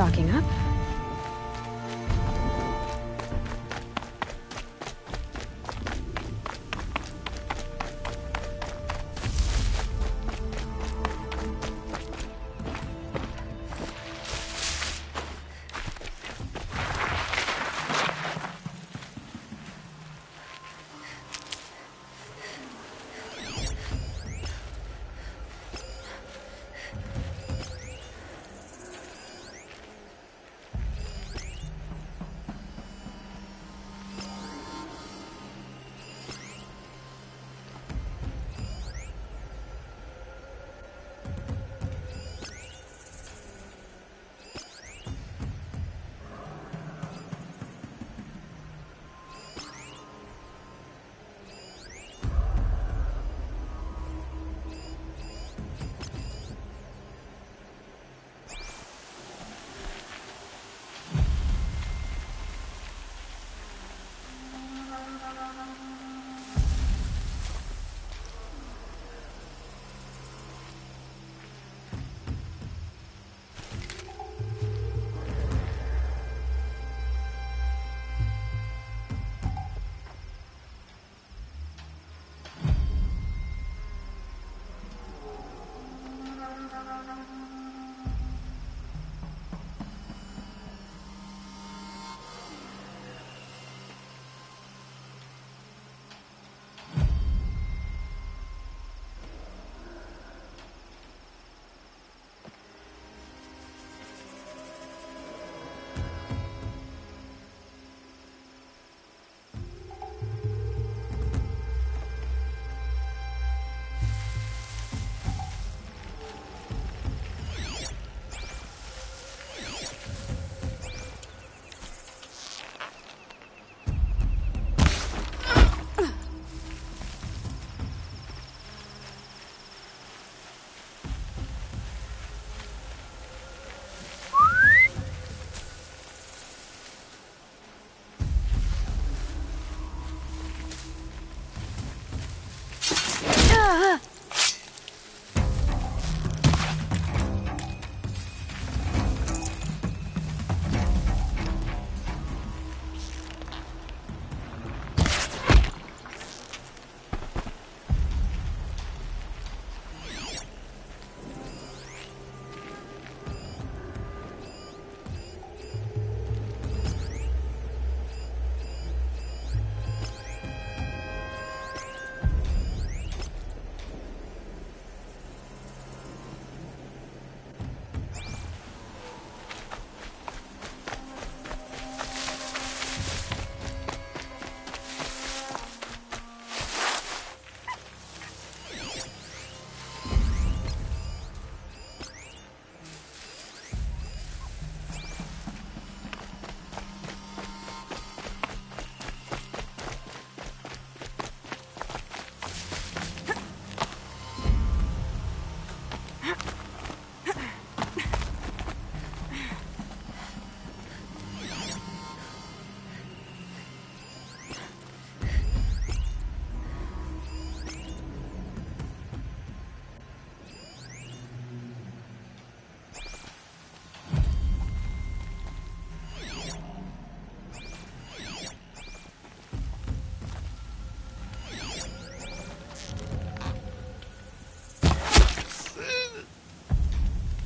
stocking up.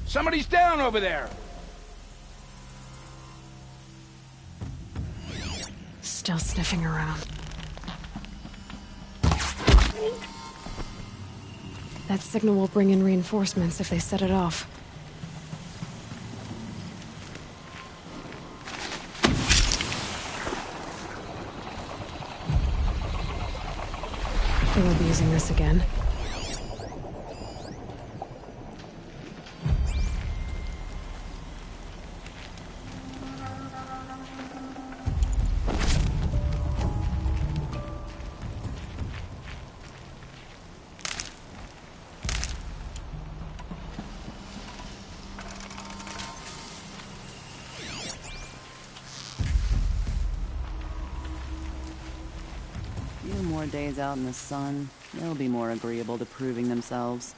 Somebody's down over there! Still sniffing around. That signal will bring in reinforcements if they set it off. They won't be using this again. Few more days out in the sun, they'll be more agreeable to proving themselves.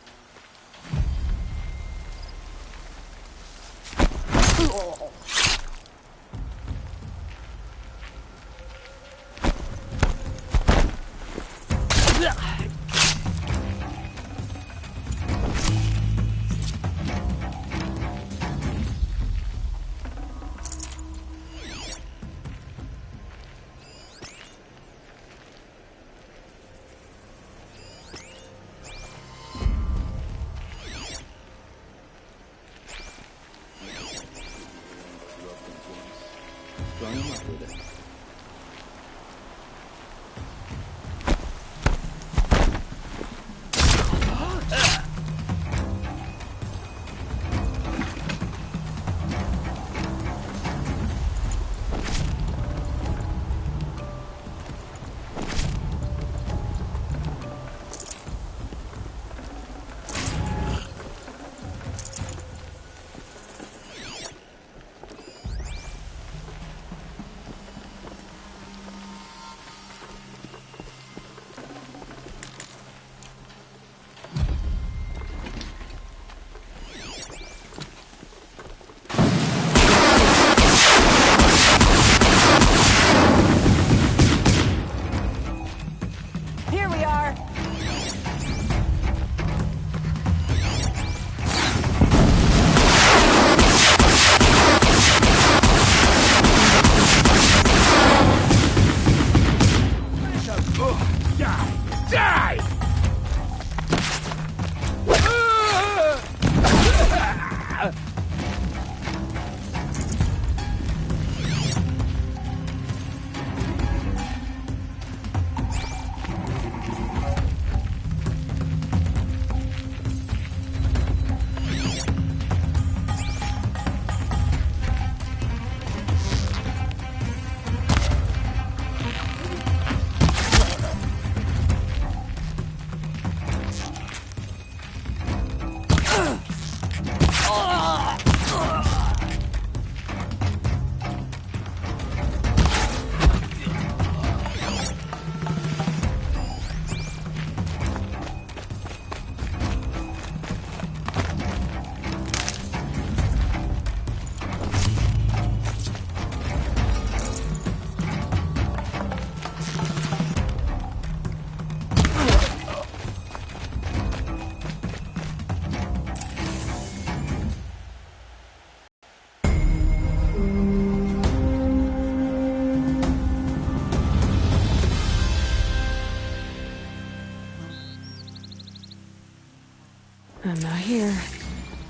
I'm not here.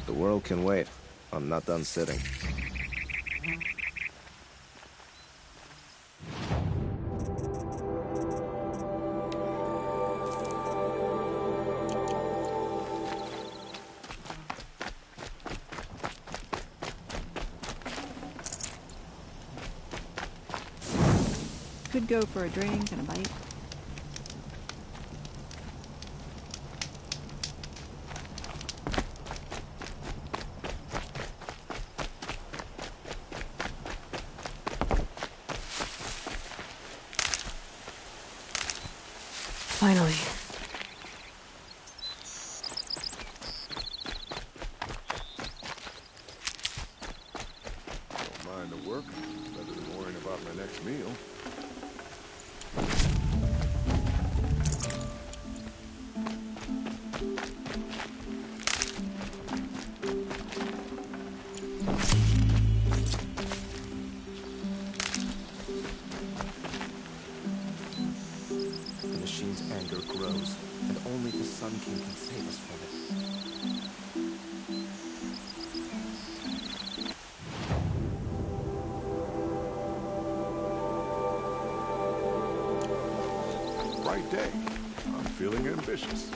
The world can wait. I'm not done sitting. Could go for a drink and a bite. Finally. Don't mind the work. Better than worrying about my next meal. The machine's anger grows, and only the Sun King can save us from it. Bright day. I'm feeling ambitious.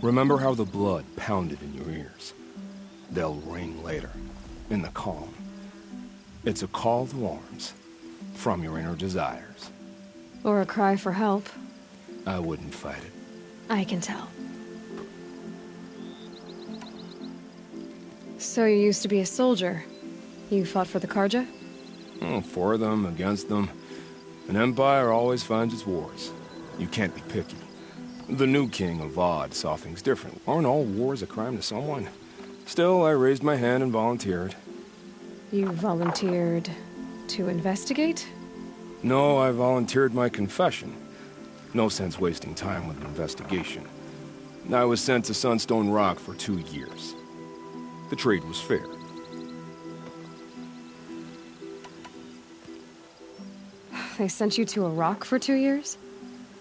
Remember how the blood pounded in your ears. They'll ring later, in the calm. It's a call to arms, from your inner desires. Or a cry for help. I wouldn't fight it. I can tell. So you used to be a soldier. You fought for the Karja? Oh, for them, against them. An empire always finds its wars. You can't be picky. The new king of Vod saw things different. Aren't all wars a crime to someone? Still, I raised my hand and volunteered. You volunteered to investigate? No, I volunteered my confession. No sense wasting time with an investigation. I was sent to Sunstone Rock for 2 years. The trade was fair. They sent you to a rock for 2 years?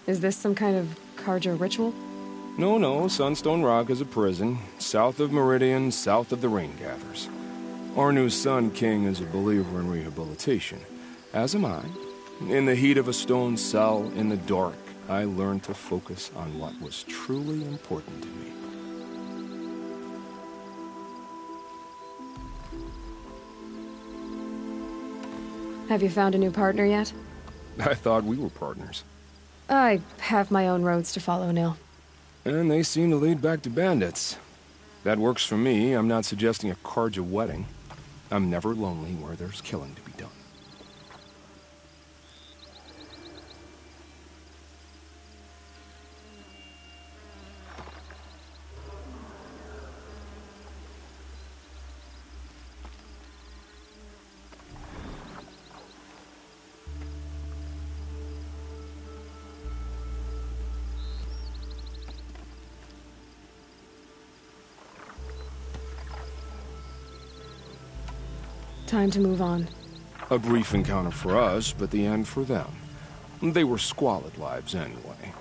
Is this some kind of Carja ritual? No, Sunstone Rock is a prison, south of Meridian, south of the Rain Gathers. Our new Sun King is a believer in rehabilitation, as am I. In the heat of a stone cell, in the dark, I learned to focus on what was truly important to me. Have you found a new partner yet? I thought we were partners. I have my own roads to follow, Nil. And they seem to lead back to bandits. That works for me. I'm not suggesting a Carja wedding. I'm never lonely where there's killing to be done. Time to move on. A brief encounter for us, but the end for them. They were squalid lives anyway.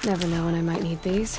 Never know when I might need these.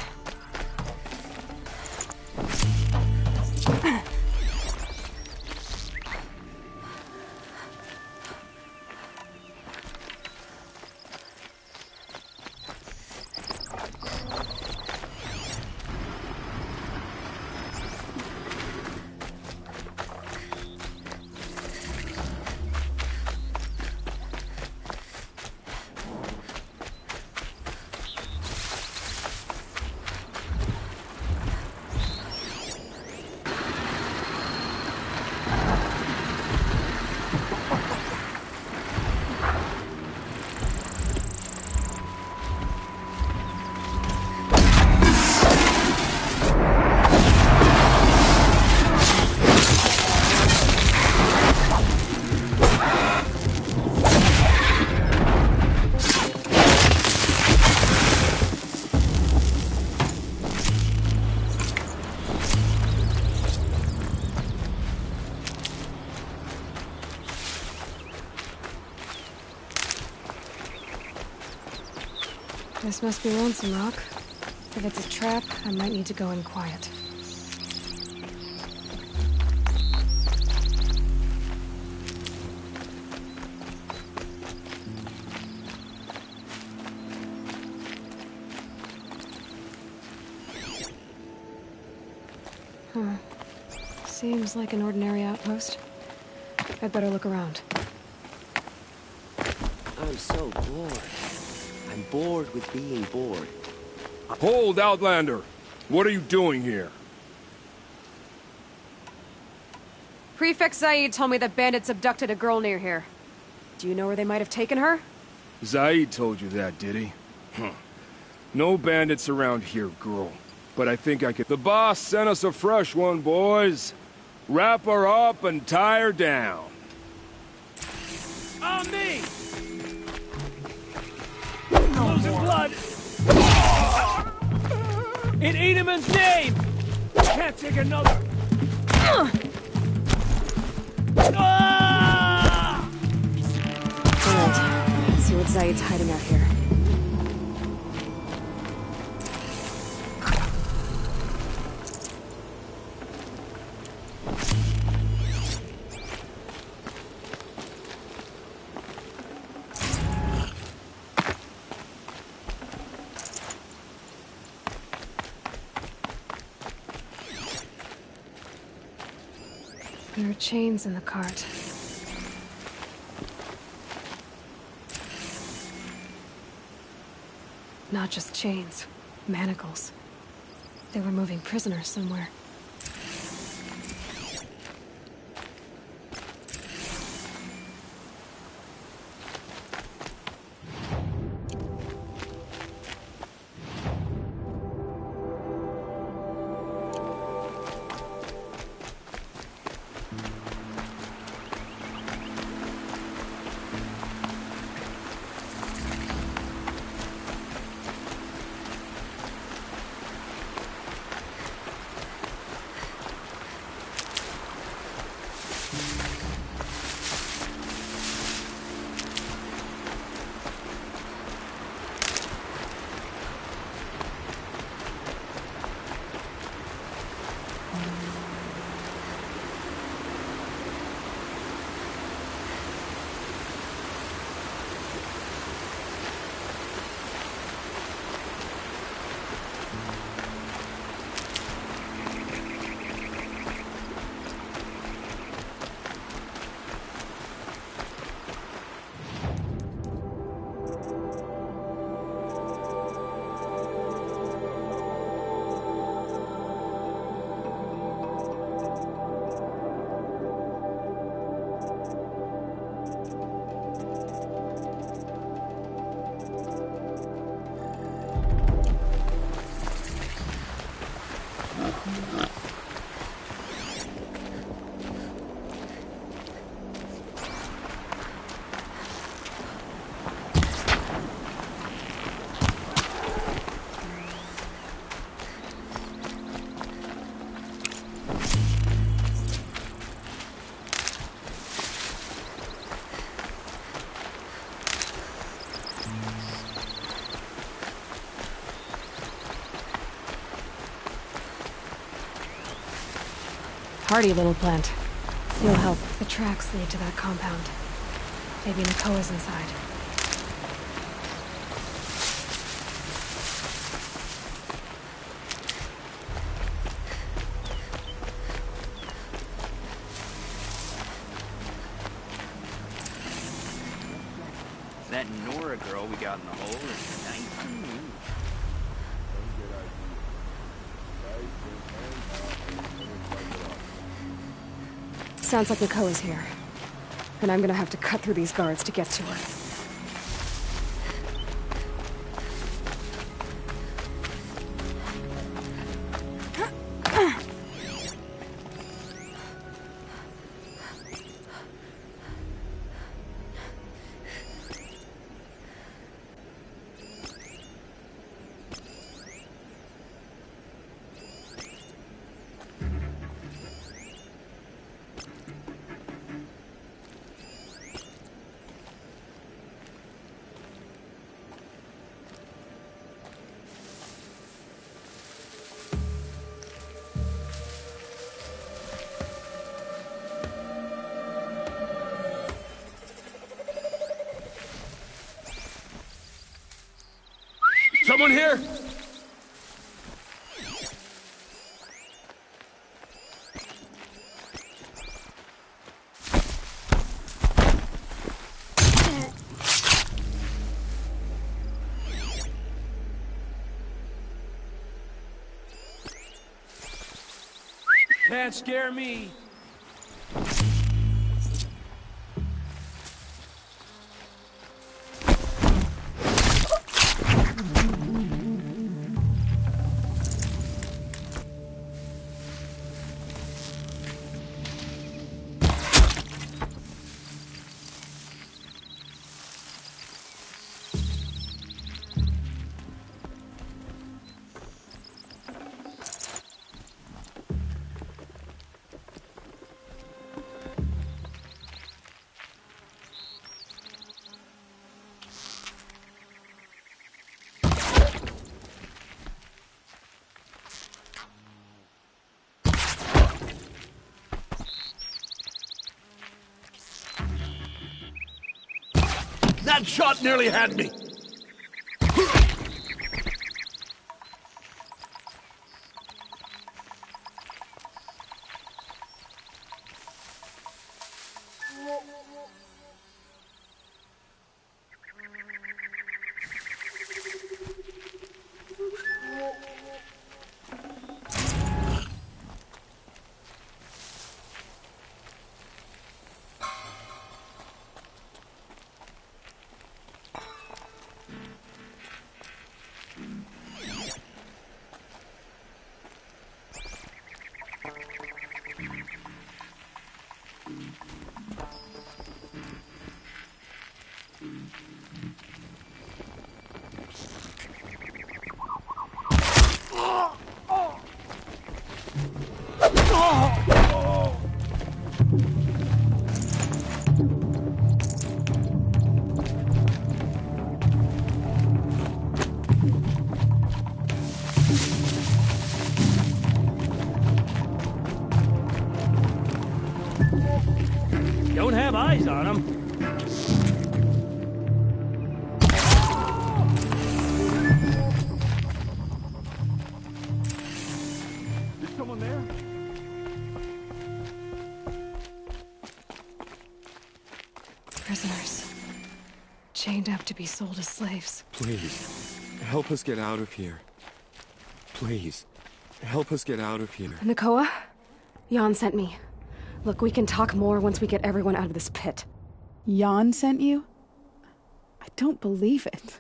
This must be Lonesome Rock. If it's a trap, I might need to go in quiet. Huh. Seems like an ordinary outpost. I'd better look around. I'm so bored. I'm bored with being bored. Hold, Outlander! What are you doing here? Prefect Zaid told me that bandits abducted a girl near here. Do you know where they might have taken her? Zaid told you that, did he? Huh. No bandits around here, girl. But I think I could... The boss sent us a fresh one, boys. Wrap her up and tie her down. On me! Losing blood! In Edemon's name! Can't take another! Alright, let's see what Zaid's hiding out here. There are chains in the cart. Not just chains, manacles. They were moving prisoners somewhere. Hardy little plant. You'll help. The tracks lead to that compound. Maybe Nakoa's inside. That Nora girl we got in the hole is nice to meet. Sounds like Nakoa's here. And I'm gonna have to cut through these guards to get to her. someone here? Can't scare me. That shot nearly had me. Don't have eyes on him. Is someone there? Prisoners. Chained up to be sold as slaves. Please, help us get out of here. Please, help us get out of here. Nakoa? Jan sent me. Look, we can talk more once we get everyone out of this pit. Jan sent you? I don't believe it.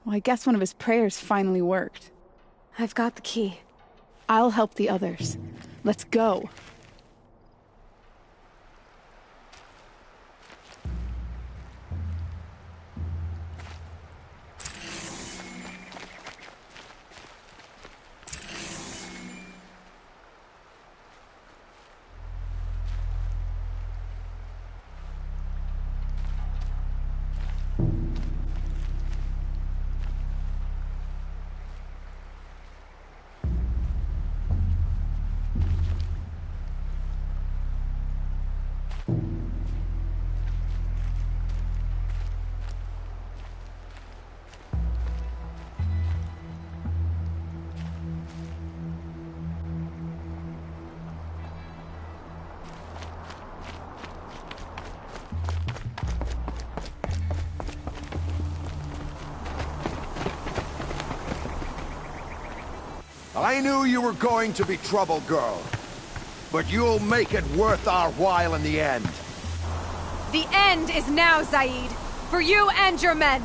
Well, I guess one of his prayers finally worked. I've got the key. I'll help the others. Let's go. I knew you were going to be trouble, girl. But you'll make it worth our while in the end. The end is now, Zaid. For you and your men.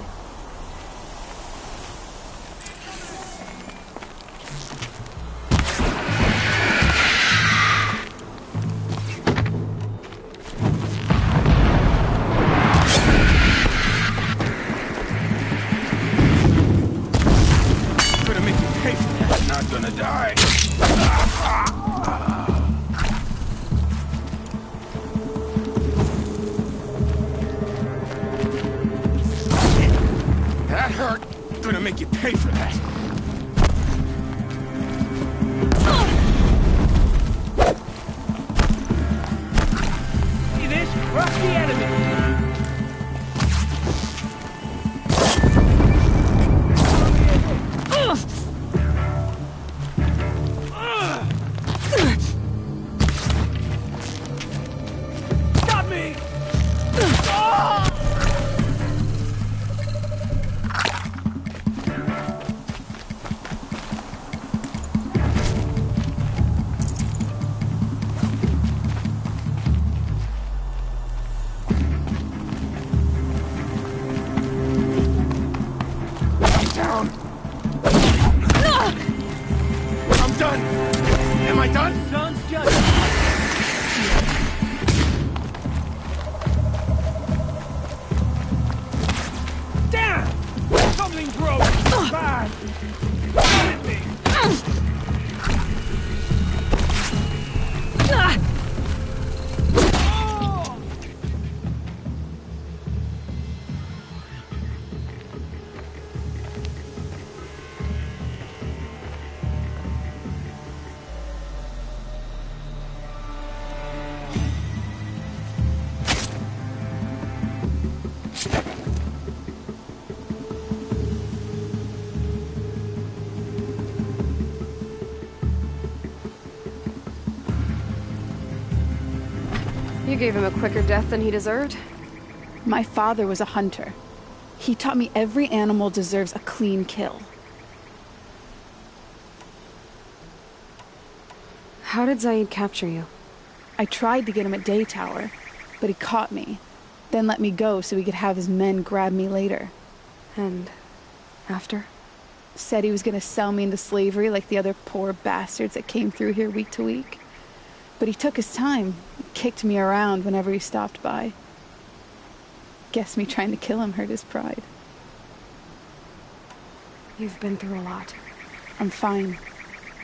Gonna make you pay for that. Not gonna die. That hurt. Gonna make you pay for that. See this? Crush the enemy. Am I done? Sun's just... Damn! Something broke! Bad! Come at me! You gave him a quicker death than he deserved? My father was a hunter. He taught me every animal deserves a clean kill. How did Zaid capture you? I tried to get him at Day Tower, but he caught me, then let me go so he could have his men grab me later. And after? Said he was gonna sell me into slavery like the other poor bastards that came through here week to week. But he took his time, kicked me around whenever he stopped by. Guess me trying to kill him hurt his pride. You've been through a lot. I'm fine.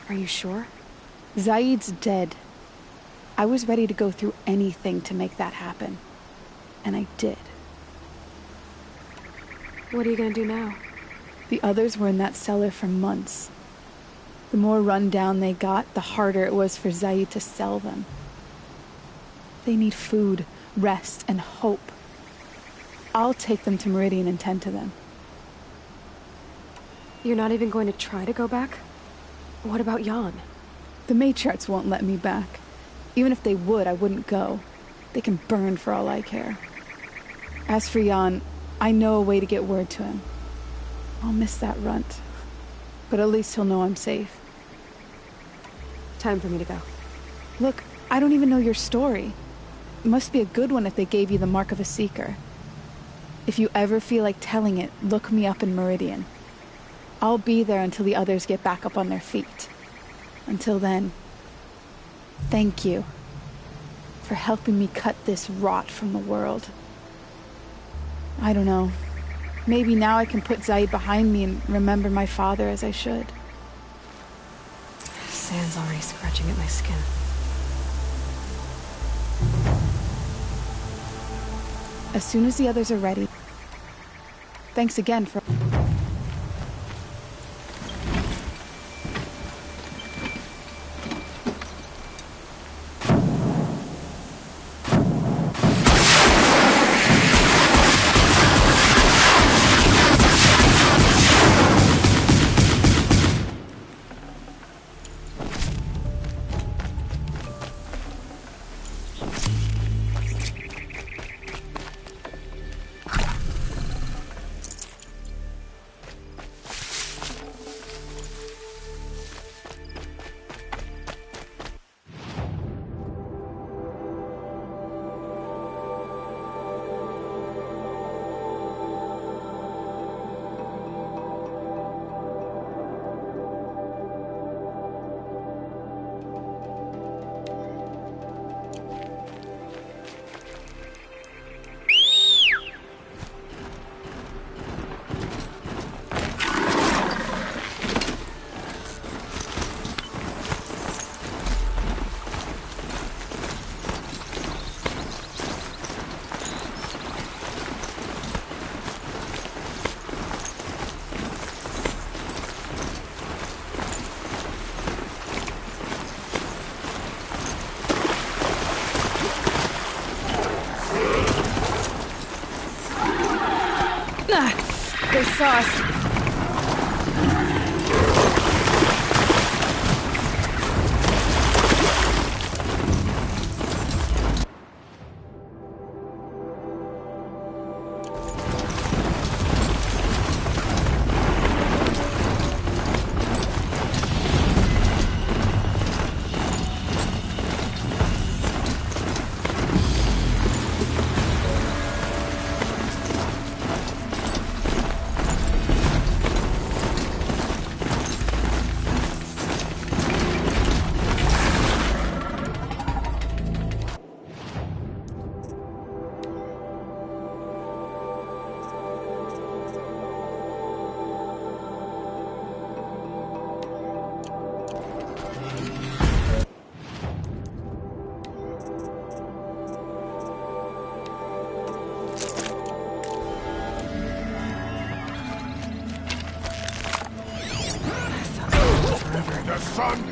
Are you sure? Zaid's dead. I was ready to go through anything to make that happen. And I did. What are you gonna do now? The others were in that cellar for months. The more run down they got, the harder it was for Zaid to sell them. They need food, rest, and hope. I'll take them to Meridian and tend to them. You're not even going to try to go back? What about Jan? The matriarchs won't let me back. Even if they would, I wouldn't go. They can burn for all I care. As for Jan, I know a way to get word to him. I'll miss that runt. But at least he'll know I'm safe. Time for me to go. Look, I don't even know your story. It must be a good one if they gave you the mark of a seeker. If you ever feel like telling it, look me up in Meridian. I'll be there until the others get back up on their feet. Until then, thank you for helping me cut this rot from the world. I don't know. Maybe now I can put Zaid behind me and remember my father as I should. Sand's already scratching at my skin. As soon as the others are ready. Thanks again for... They saw us.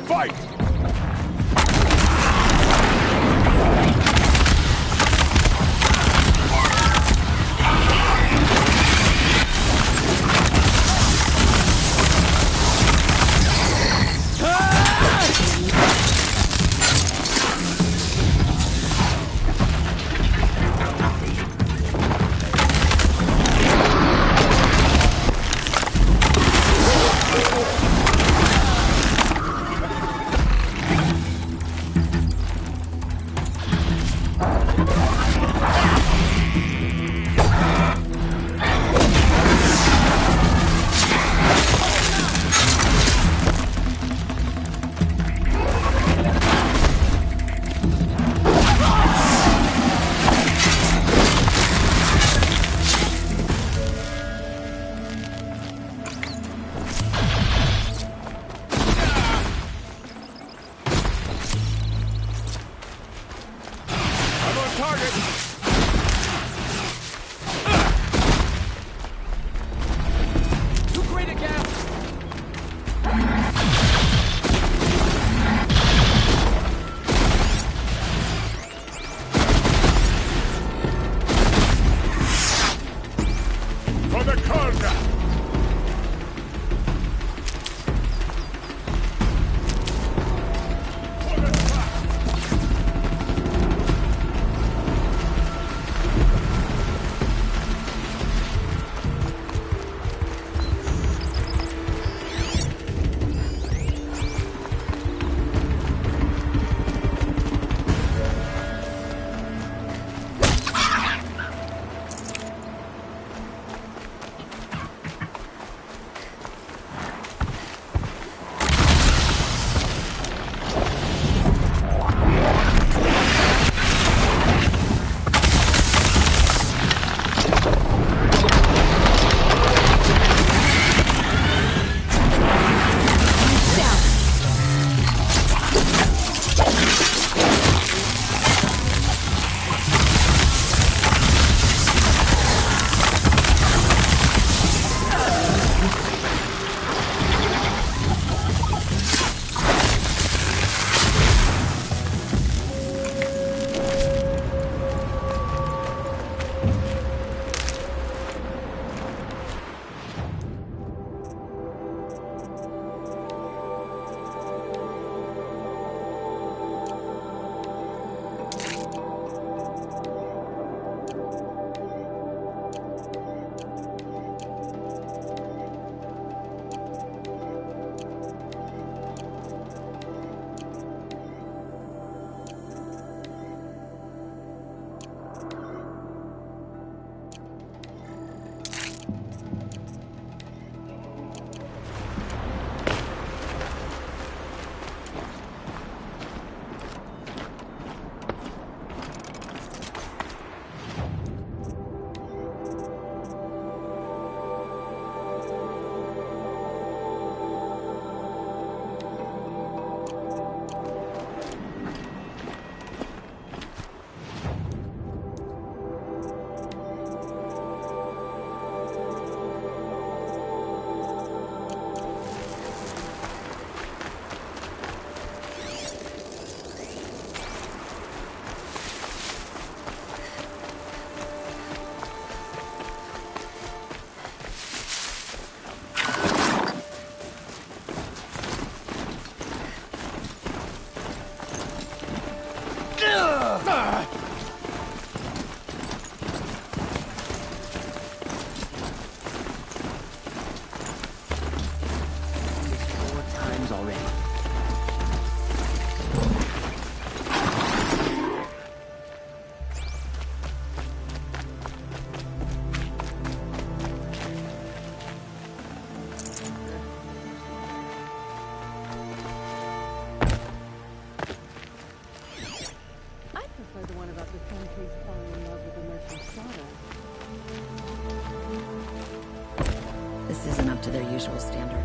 Fight! This isn't up to their usual standard.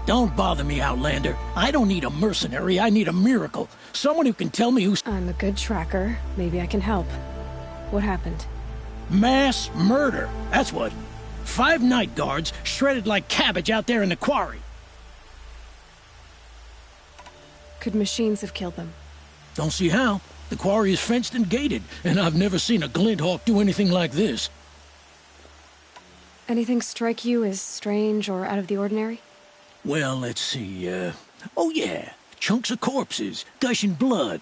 Don't bother me, Outlander. I don't need a mercenary, I need a miracle. Someone who can tell me who's... I'm a good tracker. Maybe I can help. What happened? Mass murder, that's what. 5 night guards shredded like cabbage out there in the quarry. Could machines have killed them? Don't see how. The quarry is fenced and gated, and I've never seen a Glinthawk do anything like this. Anything strike you as strange or out of the ordinary? Well, let's see, oh yeah, chunks of corpses, gushing blood.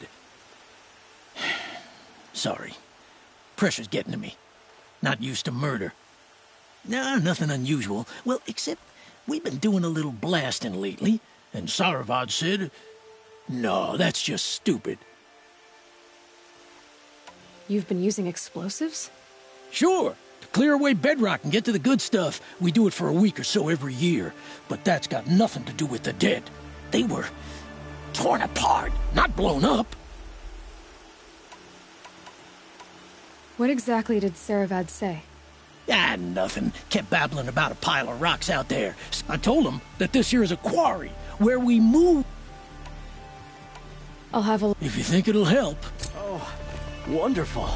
Sorry. Pressure's getting to me. Not used to murder. Nah, nothing unusual. Well, except we've been doing a little blasting lately, and Saravad said, no, that's just stupid. You've been using explosives? Sure. To clear away bedrock and get to the good stuff, we do it for a week or so every year. But that's got nothing to do with the dead. They were torn apart, not blown up. What exactly did Saravad say? Ah, nothing. Kept babbling about a pile of rocks out there. I told him that this here is a quarry, where we move. I'll have a... If you think it'll help. Oh, wonderful.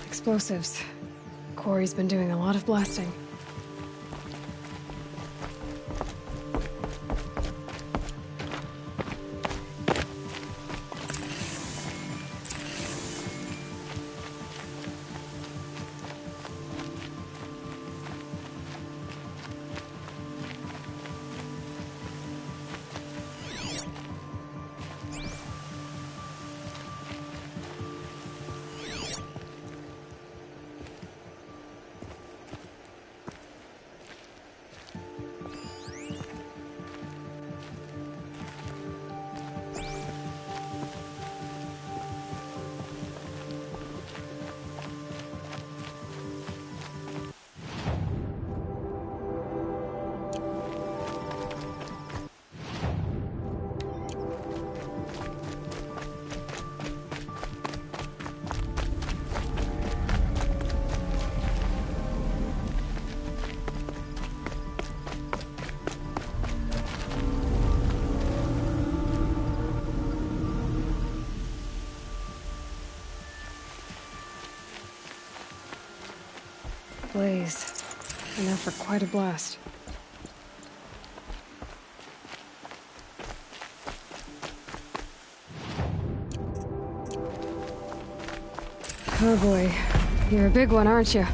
Explosives. Quarry's been doing a lot of blasting. Blaze. Enough for quite a blast. Oh boy. You're a big one, aren't you?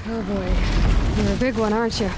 Oh boy. You're a big one, aren't you?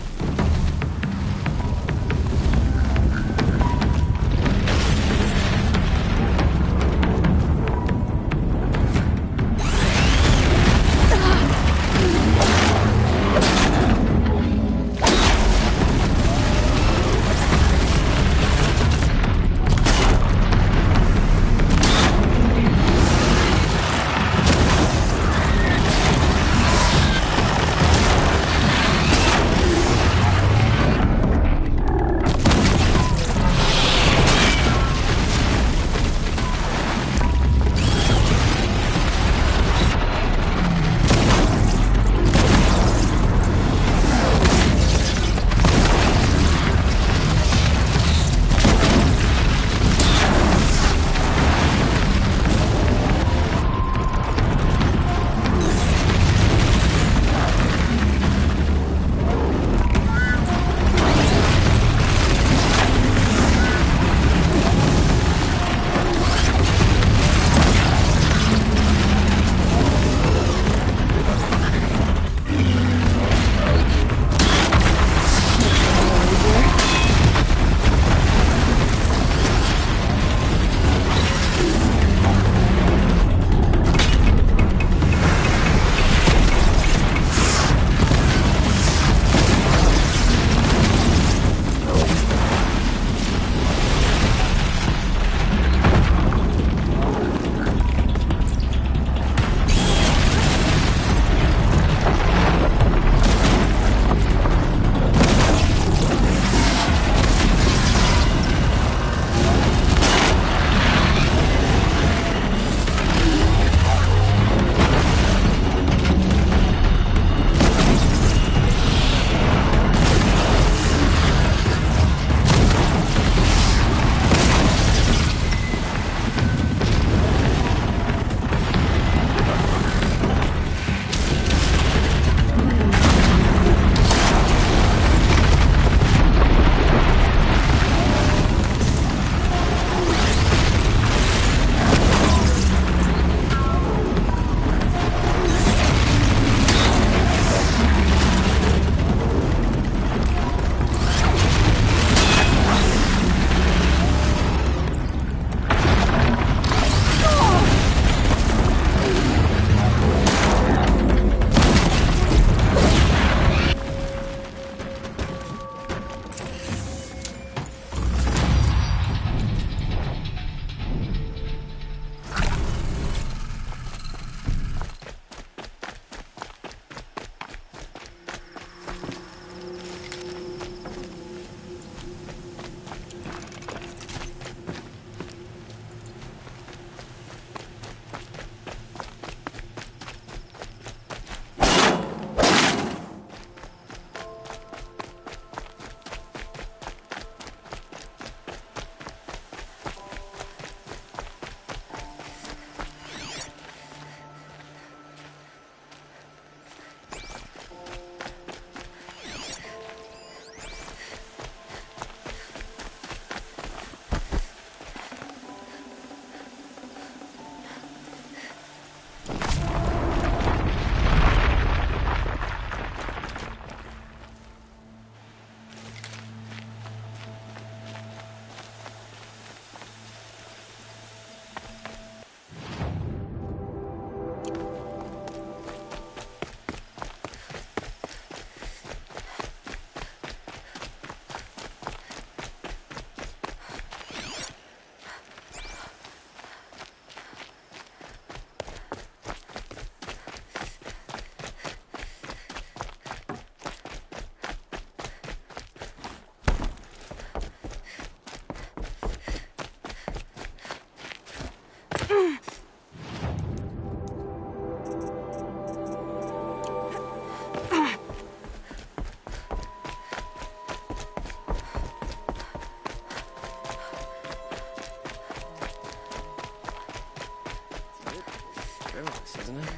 Isn't it?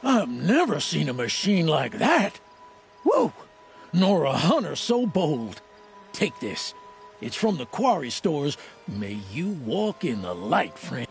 I've never seen a machine like that. Whoa! Nor a hunter so bold. Take this. It's from the quarry stores. May you walk in the light, friend.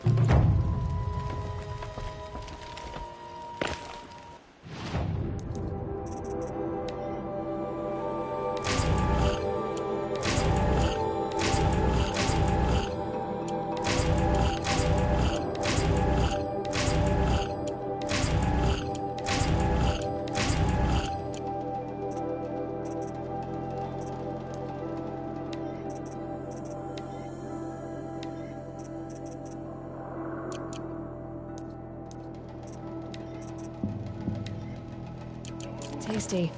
Tasty.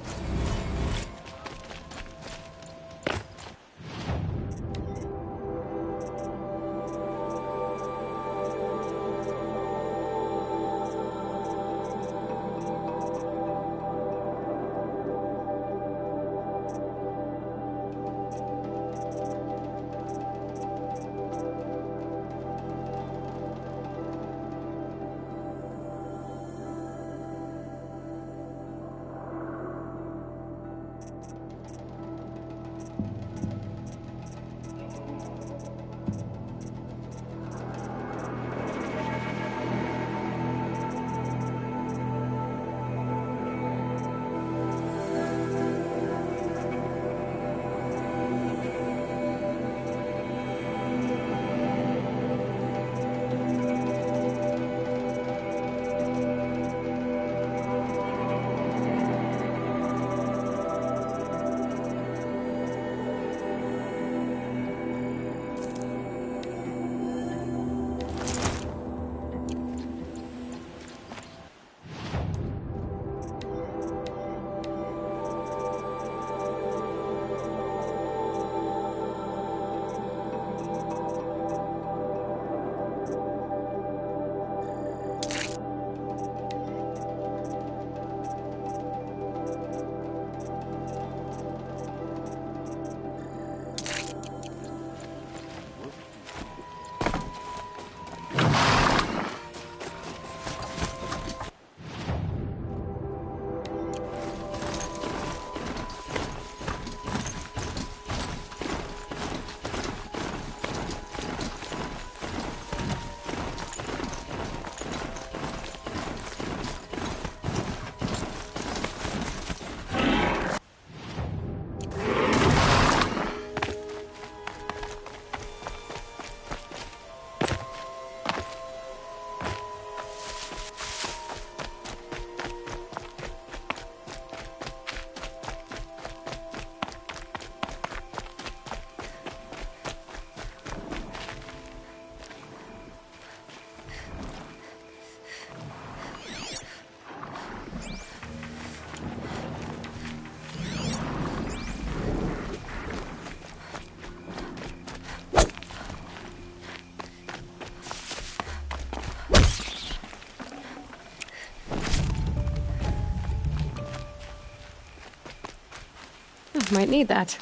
Might need that.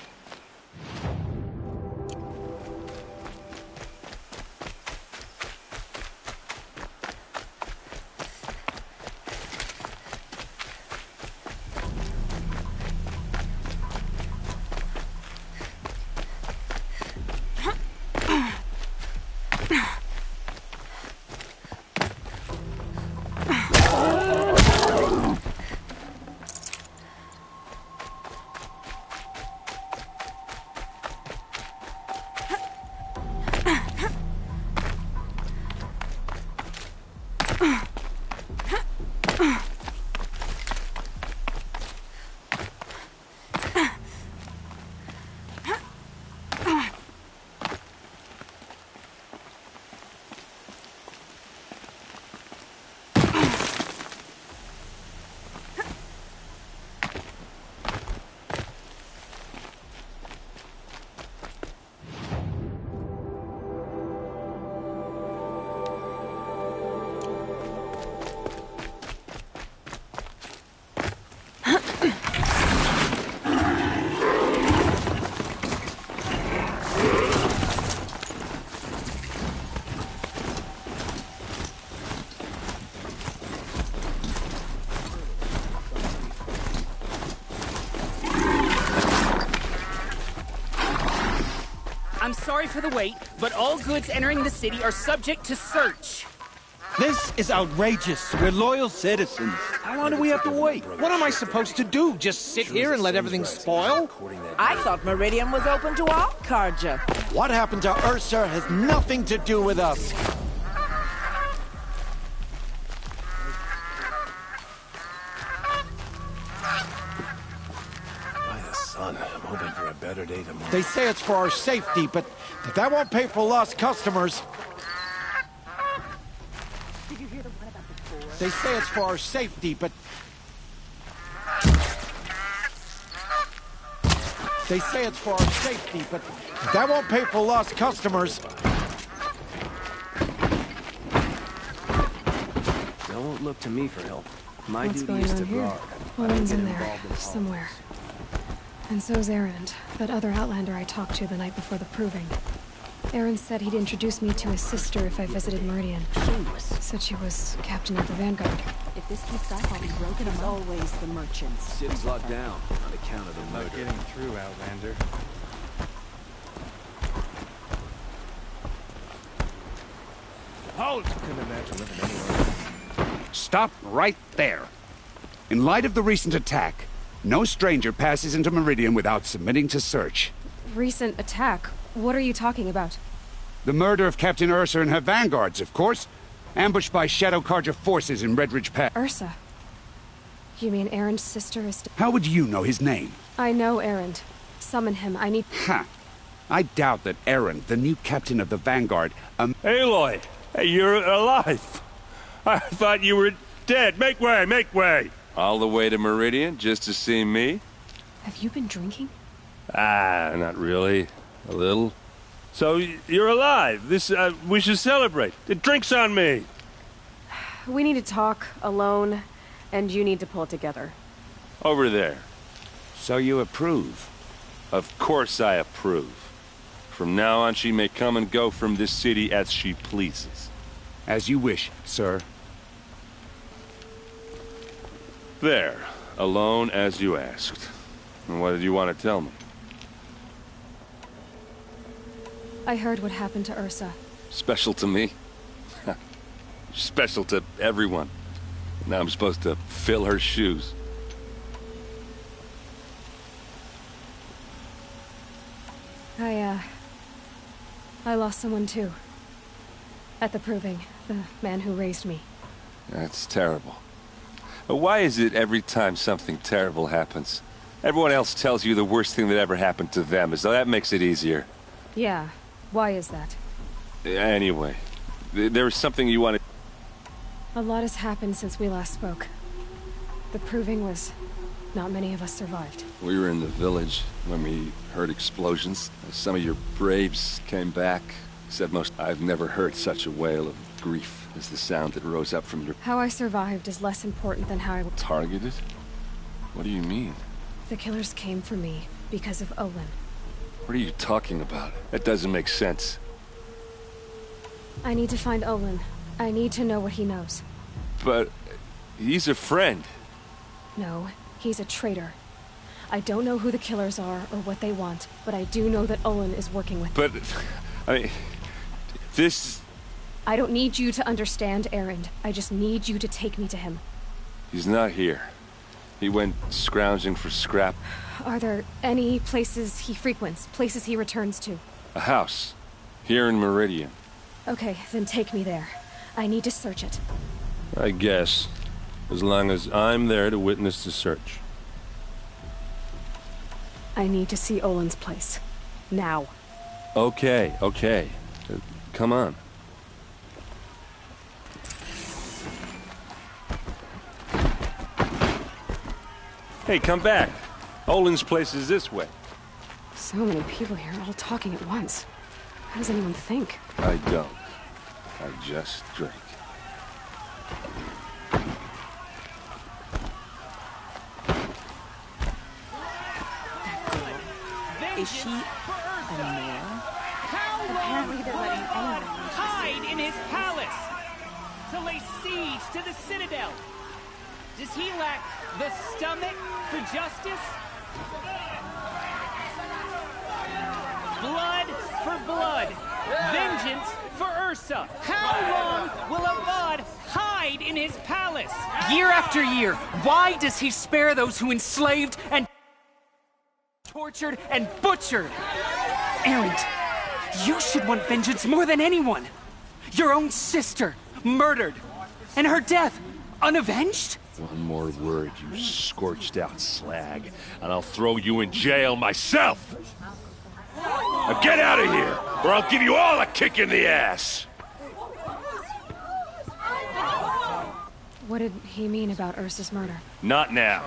sorry for the wait, but all goods entering the city are subject to search. This is outrageous. We're loyal citizens. How long do we have to wait? What am I supposed to do? Just sit here and let everything spoil? I thought Meridian was open to all Carja. What happened to Ursa has nothing to do with us. By the sun, I'm hoping for a better day tomorrow. They say it's for our safety, but that won't pay for lost customers. They say it's for our safety, but... They say it's for our safety, but that won't pay for lost customers. Don't look to me for help. My What's duty going is on to here? guard. Owen's in there, somewhere. And so's Erend, that other Outlander I talked to the night before the proving. Erend said he'd introduce me to his sister if I visited Meridian. Said she was captain of the Vanguard. If this keeps up, I'll be broken. As always, the merchants. City's locked down on account of the murder. Not getting through, Outlander. Hold! Couldn't imagine living anywhere. Stop right there. In light of the recent attack, no stranger passes into Meridian without submitting to search. Recent attack? What are you talking about? The murder of Captain Ursa and her vanguards, of course. Ambushed by Shadow Carja forces in Redridge Pass. Ursa? You mean Erend's sister is... How would you know his name? I know Erend. Summon him. I need... Ha! I doubt that Erend, the new captain of the Vanguard, Aloy! Hey, you're alive! I thought you were dead. Make way, make way! All the way to Meridian just to see me? Have you been drinking? Ah, not really. A little. So, you're alive. This, we should celebrate. The drink's on me. We need to talk, alone, and you need to pull it together. Over there. So you approve? Of course I approve. From now on, she may come and go from this city as she pleases. As you wish, sir. There. Alone as you asked. And what did you want to tell me? I heard what happened to Ursa. Special to me? Special to everyone. Now I'm supposed to fill her shoes. I lost someone too. At the proving, the man who raised me. That's terrible. But why is it every time something terrible happens, everyone else tells you the worst thing that ever happened to them, as though that makes it easier? Yeah, why is that? Anyway, there was something you wanted... A lot has happened since we last spoke. The proving was... not many of us survived. We were in the village when we heard explosions. Some of your braves came back. Said most... I've never heard such a wail of grief as the sound that rose up from your... How I survived is less important than how I... Targeted? What do you mean? The killers came for me because of Olin. What are you talking about? That doesn't make sense. I need to find Olin. I need to know what he knows. But... he's a friend. No, he's a traitor. I don't know who the killers are or what they want, but I do know that Olin is working with them. But... I mean... this... I don't need you to understand, Erend. I just need you to take me to him. He's not here. He went scrounging for scrap. Are there any places he frequents? Places he returns to? A house. Here in Meridian. Okay, then take me there. I need to search it. I guess. As long as I'm there to witness the search. I need to see Olin's place. Now. Okay, okay. Come on. Hey, come back. Olin's place is this way. So many people here, all talking at once. How does anyone think? I don't. I just drink. Is she a mare? Apparently they're letting anyone hide in his palace to lay siege to the citadel. Does he lack the stomach for justice? Blood for blood. Vengeance for Ursa. How long will Avad hide in his palace? Year after year, why does he spare those who enslaved and tortured and butchered? Erend, you should want vengeance more than anyone. Your own sister, murdered, and her death, unavenged? One more word, you scorched out slag, and I'll throw you in jail myself! Now get out of here, or I'll give you all a kick in the ass! What did he mean about Ursa's murder? Not now.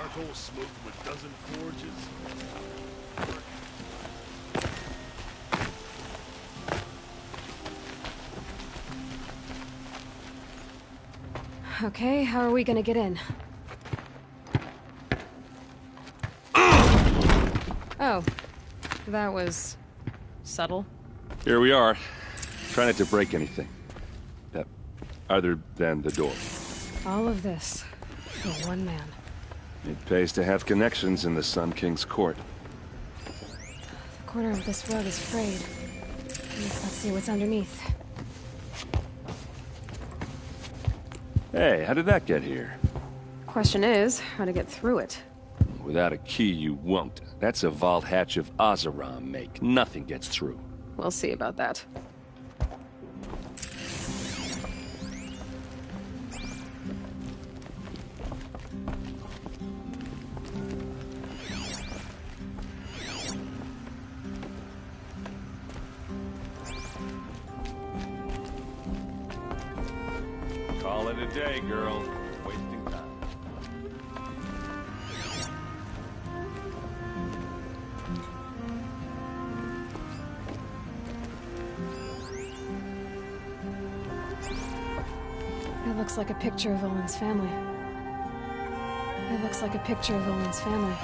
Okay, how are we gonna get in? Oh, that was subtle. Here we are. Try not to break anything. Other than the door. All of this for one man. It pays to have connections in the Sun King's court. The corner of this rug is frayed. Let's see what's underneath. Hey, how did that get here? Question is, how to get through it. Without a key, you won't. That's a vault hatch of Oseram make. Nothing gets through. We'll see about that. Call it a day, girl. Wasting time. It looks like a picture of Olin's family. It looks like a picture of Olin's family.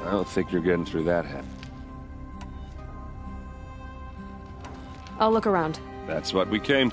I don't think you're getting through that hatch. I'll look around. That's what we came.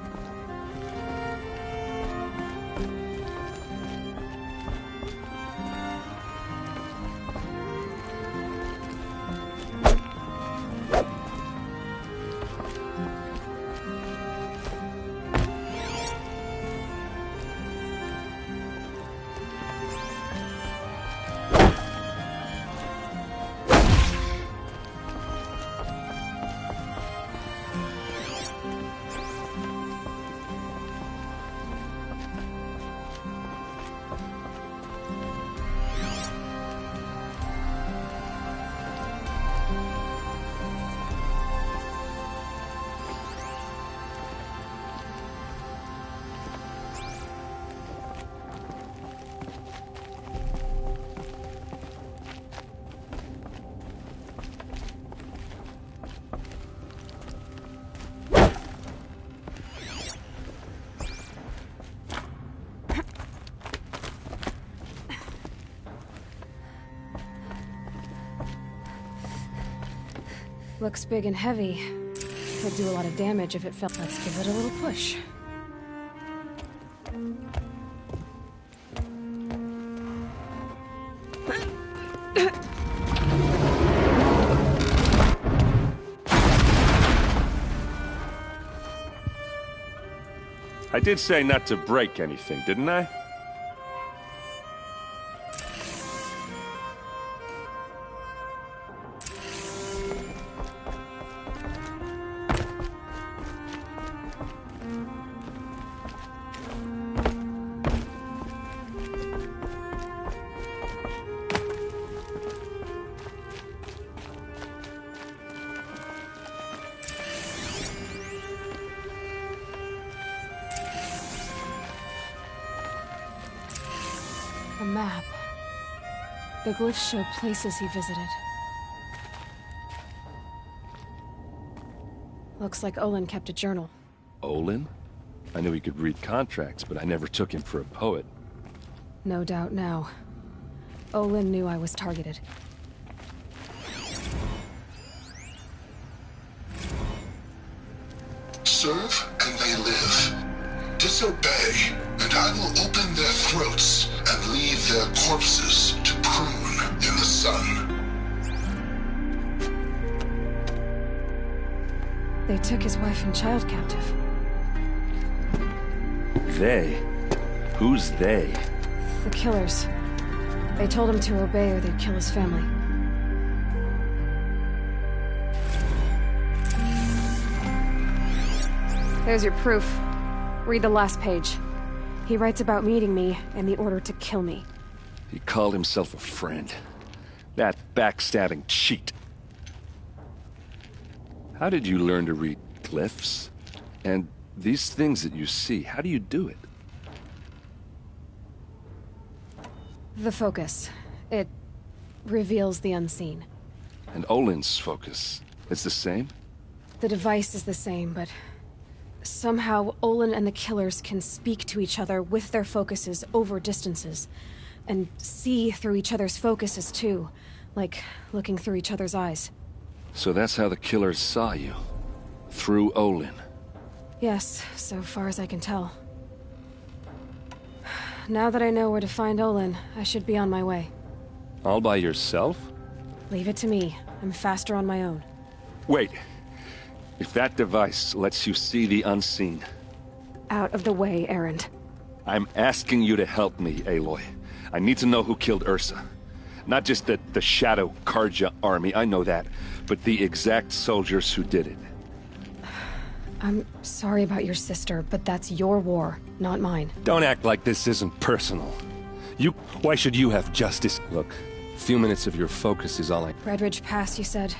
Looks big and heavy. Could do a lot of damage if it fell. Let's give it a little push. I did say not to break anything, didn't I? A map. The glyphs show places he visited. Looks like Olin kept a journal. Olin? I knew he could read contracts, but I never took him for a poet. No doubt now. Olin knew I was targeted. Serve and they live. disobey, and I will open their throats and leave their corpses to prune in the sun. They took his wife and child captive. They? Who's they? The killers. They told him to obey or they'd kill his family. There's your proof. Read the last page. He writes about meeting me and the order to kill me. He called himself a friend. That backstabbing cheat. How did you learn to read glyphs? And these things that you see, how do you do it? The focus. It reveals the unseen. And Olin's focus, it's the same? The device is the same, but somehow Olin and the killers can speak to each other with their focuses over distances. And see through each other's focuses too, like looking through each other's eyes. So that's how the killers saw you? Through Olin? Yes, so far as I can tell. Now that I know where to find Olin, I should be on my way. All by yourself? Leave it to me. I'm faster on my own. Wait. If that device lets you see the unseen... Out of the way, Erend. I'm asking you to help me, Aloy. I need to know who killed Ursa. Not just the Shadow Karja army, I know that, but the exact soldiers who did it. I'm sorry about your sister, but that's your war, not mine. Don't act like this isn't personal. Why should you have justice? Look, a few minutes of your focus is all I... Redridge Pass, you said.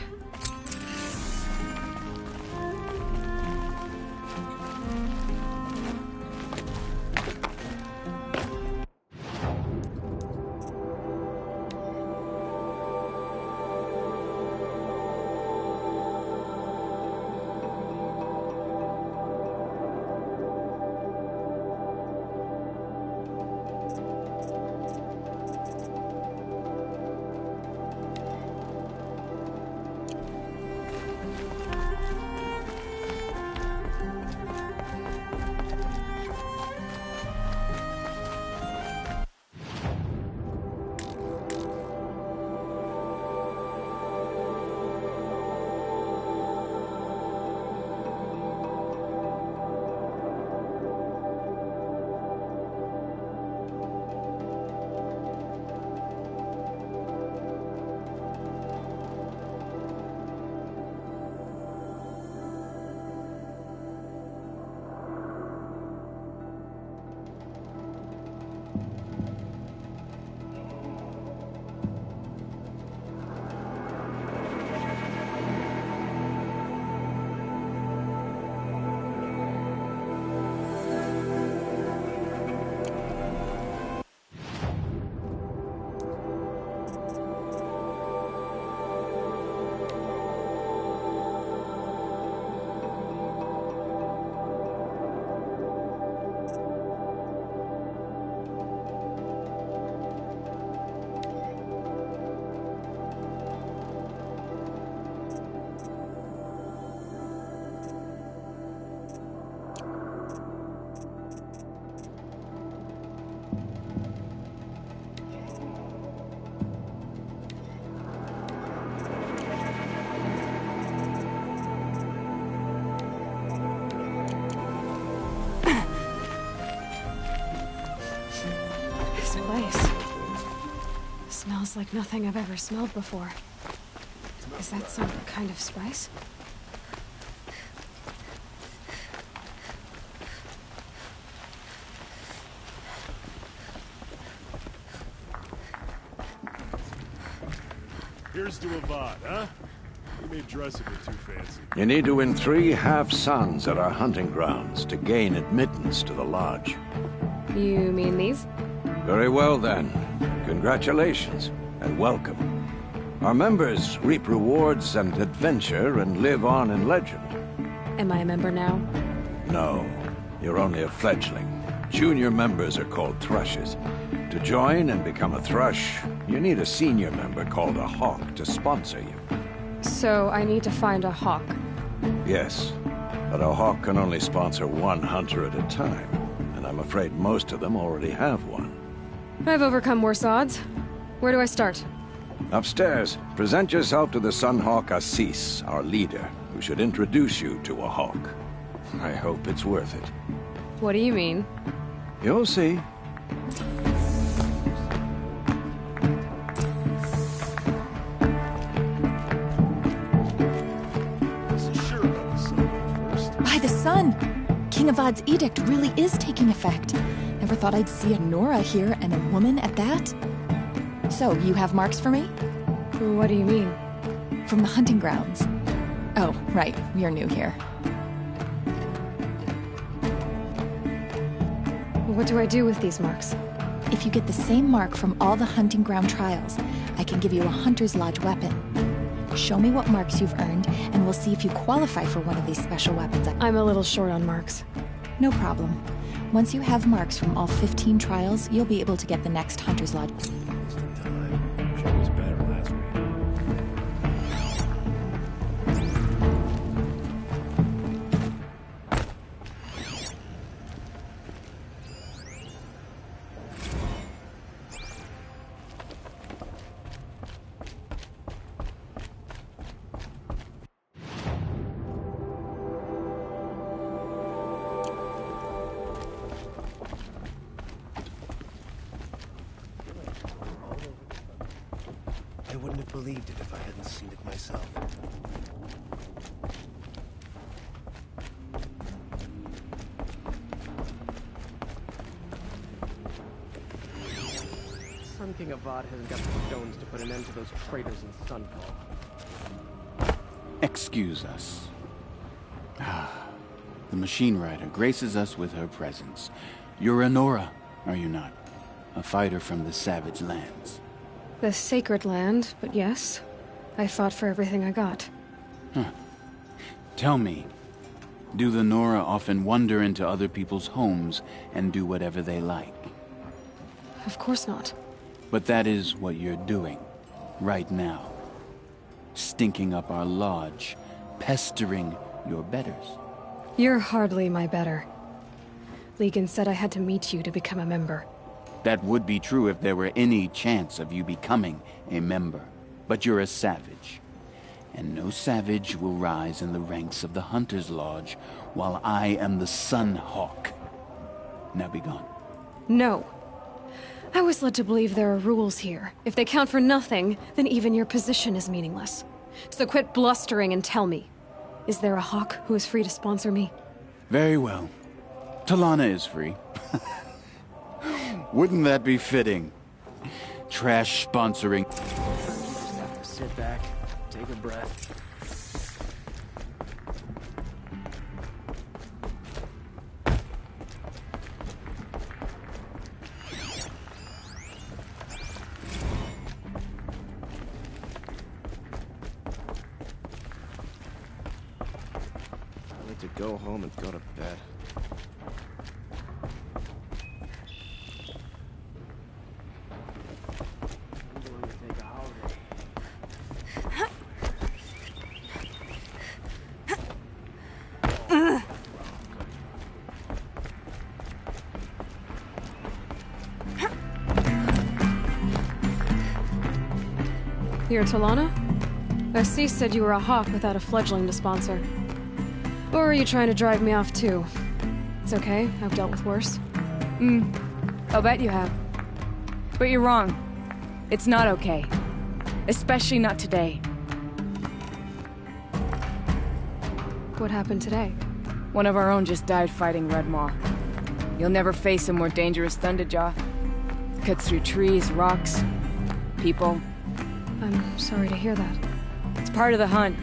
Smells like nothing I've ever smelled before. Is that some kind of spice? Here's to Avad, huh? You may dress a bit too fancy. You need to win 3 half-suns at our hunting grounds to gain admittance to the lodge. You mean these? Very well, then. Congratulations, and welcome. Our members reap rewards and adventure and live on in legend. Am I a member now? No, you're only a fledgling. Junior members are called thrushes. To join and become a thrush, you need a senior member called a hawk to sponsor you. So I need to find a hawk. Yes, but a hawk can only sponsor 1 hunter at a time. I'm afraid most of them already have one. I've overcome worse odds. Where do I start? Upstairs, present yourself to the Sunhawk Assis, our leader, who should introduce you to a hawk. I hope it's worth it. What do you mean? You'll see. By the sun! King Avad's edict really is taking effect. Never thought I'd see a Nora here, and a woman at that. So, you have marks for me? What do you mean? From the hunting grounds. Oh, right. You're new here. What do I do with these marks? If you get the same mark from all the hunting ground trials, I can give you a Hunter's Lodge weapon. Show me what marks you've earned, and we'll see if you qualify for one of these special weapons. I'm a little short on marks. No problem. Once you have marks from all 15 trials, you'll be able to get the next Hunter's Lodge. I wouldn't have believed it if I hadn't seen it myself. Sun King Avad hasn't got the stones to put an end to those traitors in Sunfall. Excuse us. The Machine Rider graces us with her presence. You're a Nora, are you not? A fighter from the Savage Lands. The Sacred Land, but yes. I fought for everything I got. Huh. Tell me, do the Nora often wander into other people's homes and do whatever they like? Of course not. But that is what you're doing, right now. Stinking up our lodge, pestering your betters. You're hardly my better. Legan said I had to meet you to become a member. That would be true if there were any chance of you becoming a member. But you're a savage. And no savage will rise in the ranks of the Hunter's Lodge while I am the Sun Hawk. Now be gone. No. I was led to believe there are rules here. If they count for nothing, then even your position is meaningless. So quit blustering and tell me. Is there a hawk who is free to sponsor me? Very well. Talana is free. Wouldn't that be fitting? Trash sponsoring. Just have to sit back, take a breath. I need to go home and go to bed. You're Talana? Assis said you were a hawk without a fledgling to sponsor. Or are you trying to drive me off too? It's okay, I've dealt with worse. I'll bet you have. But you're wrong. It's not okay. Especially not today. What happened today? One of our own just died fighting Red Maw. You'll never face a more dangerous Thunderjaw. Cuts through trees, rocks, people. I'm sorry to hear that. It's part of the hunt.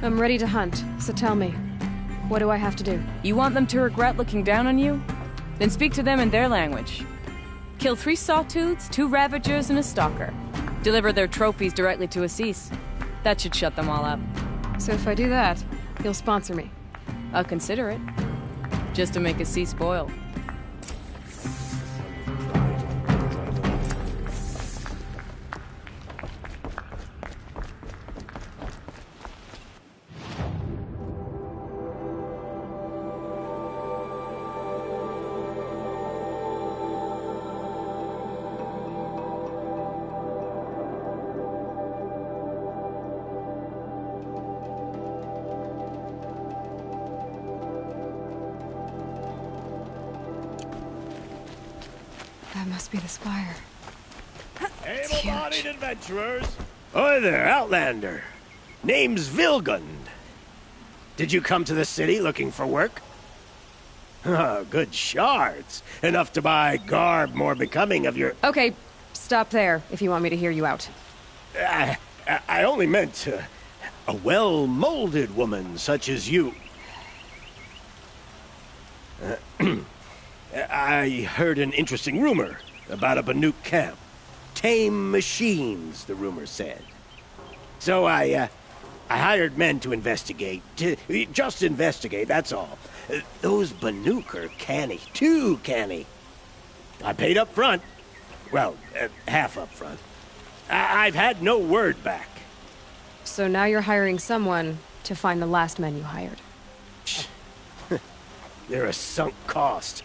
I'm ready to hunt, so tell me. What do I have to do? You want them to regret looking down on you? Then speak to them in their language. Kill 3 sawtooths, 2 ravagers, and a stalker. Deliver their trophies directly to Assis. That should shut them all up. So if I do that, you'll sponsor me? I'll consider it. Just to make Assis boil. That must be the spire. Able-bodied adventurers. Hi there, Outlander. Name's Vilgund. Did you come to the city looking for work? Oh, good shards. Enough to buy garb more becoming of your... Okay, stop there if you want me to hear you out. I only meant a well-molded woman such as you. I heard an interesting rumor about a Banuk camp. Tame machines, the rumor said. So I hired men to investigate. Just investigate, that's all. Those Banuk are canny. Too canny. I paid up front. Well, half up front. I've had no word back. So now you're hiring someone to find the last men you hired. They're a sunk cost.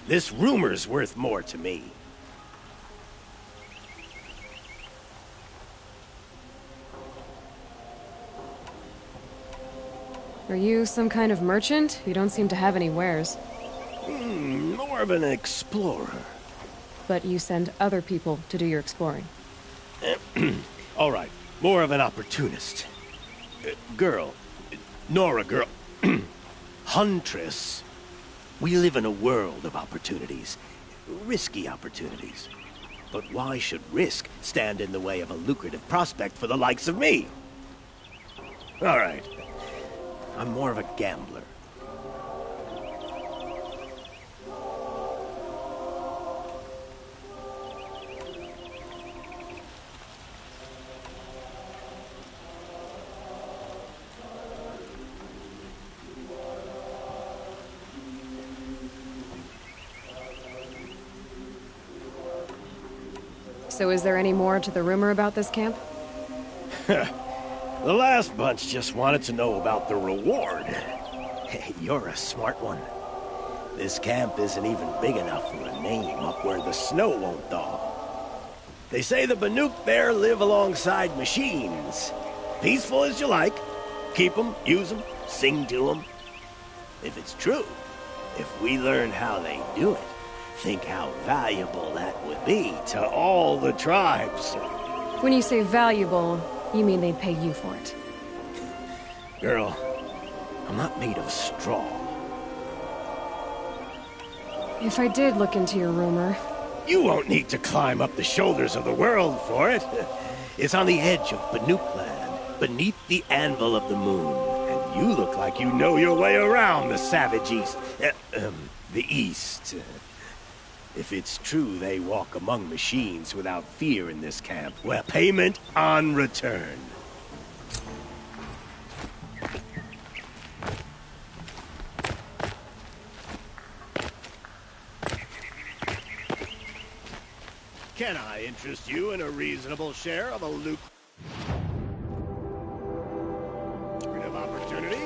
This rumor's worth more to me. Are you some kind of merchant? You don't seem to have any wares. More of an explorer. But you send other people to do your exploring. All right, more of an opportunist. Girl. Nora girl. Huntress. We live in a world of opportunities. Risky opportunities. But why should risk stand in the way of a lucrative prospect for the likes of me? All right. I'm more of a gambler. So is there any more to the rumor about this camp? The last bunch just wanted to know about the reward. Hey, you're a smart one. This camp isn't even big enough for a name up where the snow won't thaw. They say the Banuk there live alongside machines. Peaceful as you like. Keep them, use them, sing to them. If it's true, if we learn how they do it, think how valuable that would be to all the tribes. When you say valuable, you mean they'd pay you for it. Girl, I'm not made of straw. If I did look into your rumor... You won't need to climb up the shoulders of the world for it. It's on the edge of Banuk land, beneath the anvil of the moon. And you look like you know your way around the savage east. The east. If it's true they walk among machines without fear in this camp, well, payment on return. Can I interest you in a reasonable share of a lucrative opportunity?